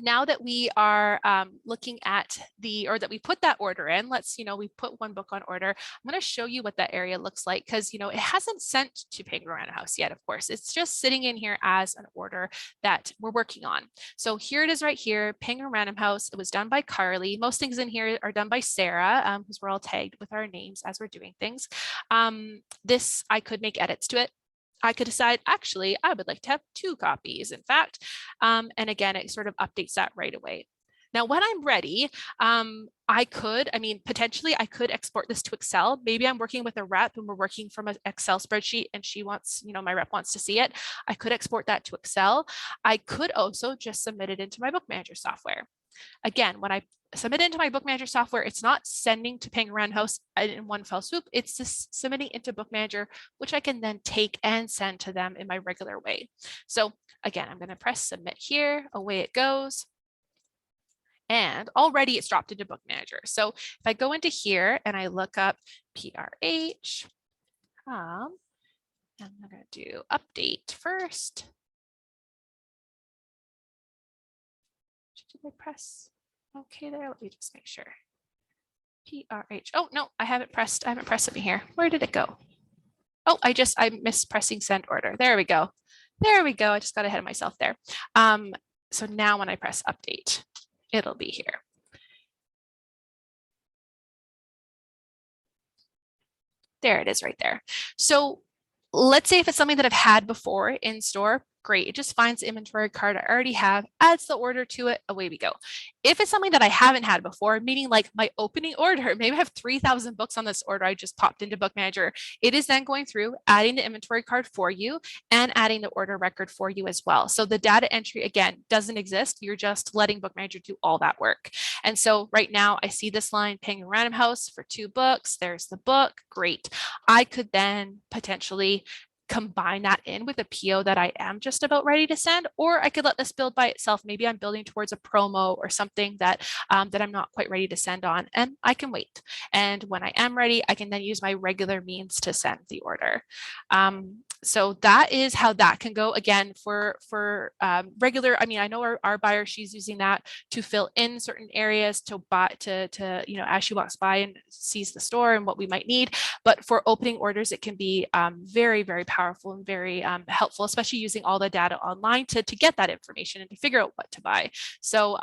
Now that we are looking at that we put that order in, we put one book on order. I'm going to show you what that area looks like because, it hasn't sent to Penguin Random House yet, of course. It's just sitting in here as an order that we're working on. So here it is right here, Penguin Random House. It was done by Carley. Most things in here are done by Sarah because we're all tagged with our names as we're doing things. This, I could make edits to it. I could decide, actually, I would like to have 2 copies, in fact. And again, it sort of updates that right away. Now, when I'm ready, potentially I could export this to Excel. Maybe I'm working with a rep and we're working from an Excel spreadsheet and she wants, my rep wants to see it. I could export that to Excel. I could also just submit it into my Bookmanager software. Again, when I submit it into my Bookmanager software, it's not sending to Penguin Random House in one fell swoop. It's just submitting into Bookmanager, which I can then take and send to them in my regular way. So again, I'm going to press submit here. Away it goes. And already it's dropped into Bookmanager. So if I go into here and I look up PRH, I'm going to do update first. Did I press okay there? Let me just make sure. PRH. Oh no, I haven't pressed something here. Where did it go? Oh, I missed pressing send order. There we go. There we go. I just got ahead of myself there. So now when I press update, it'll be here. There it is right there. So let's say if it's something that I've had before in store, great. It just finds the inventory card I already have, adds the order to it, away we go. If it's something that I haven't had before, meaning like my opening order, maybe I have 3,000 books on this order I just popped into Bookmanager, it is then going through, adding the inventory card for you and adding the order record for you as well. So the data entry, again, doesn't exist. You're just letting Bookmanager do all that work. And so right now I see this line, Penguin Random House for 2 books. There's the book. Great. I could then potentially combine that in with a PO that I am just about ready to send, or I could let this build by itself. Maybe I'm building towards a promo or something that that I'm not quite ready to send on, and I can wait. And when I am ready, I can then use my regular means to send the order. So that is how that can go. Again, for regular, I know our buyer, she's using that to fill in certain areas to buy to as she walks by and sees the store and what we might need. But for opening orders, it can be very, very powerful and very helpful, especially using all the data online to get that information and to figure out what to buy. So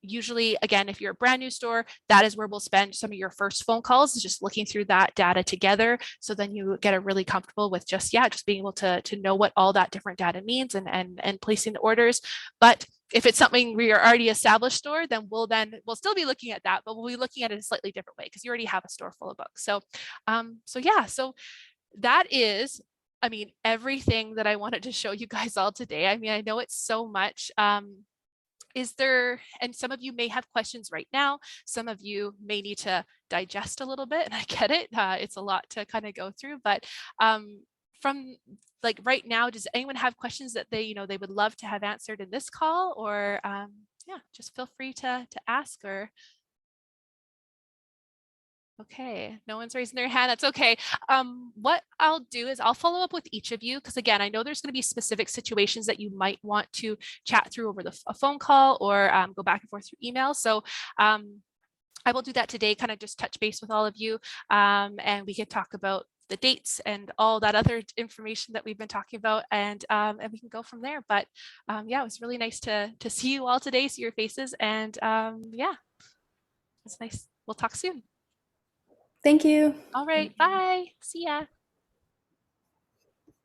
usually, again, if you're a brand new store, that is where we'll spend some of your first phone calls, is just looking through that data together. So then you get really comfortable with just being able to know what all that different data means and placing the orders. But if it's something we are already established store, then we'll still be looking at that, but we'll be looking at it a slightly different way because you already have a store full of books. So so that is, everything that I wanted to show you guys all today. I know it's so much. And some of you may have questions right now. Some of you may need to digest a little bit, and I get it. It's a lot to kind of go through, but from like right now, does anyone have questions that they would love to have answered in this call, or just feel free to ask. Or okay, no one's raising their hand. That's okay. What I'll do is I'll follow up with each of you, because again, I know there's going to be specific situations that you might want to chat through over a phone call or go back and forth through email. So I will do that today, kind of just touch base with all of you, and we can talk about the dates and all that other information that we've been talking about, and we can go from there. But it was really nice to see you all today, see your faces, and it's nice. We'll talk soon. Thank you. All right. Bye. See ya.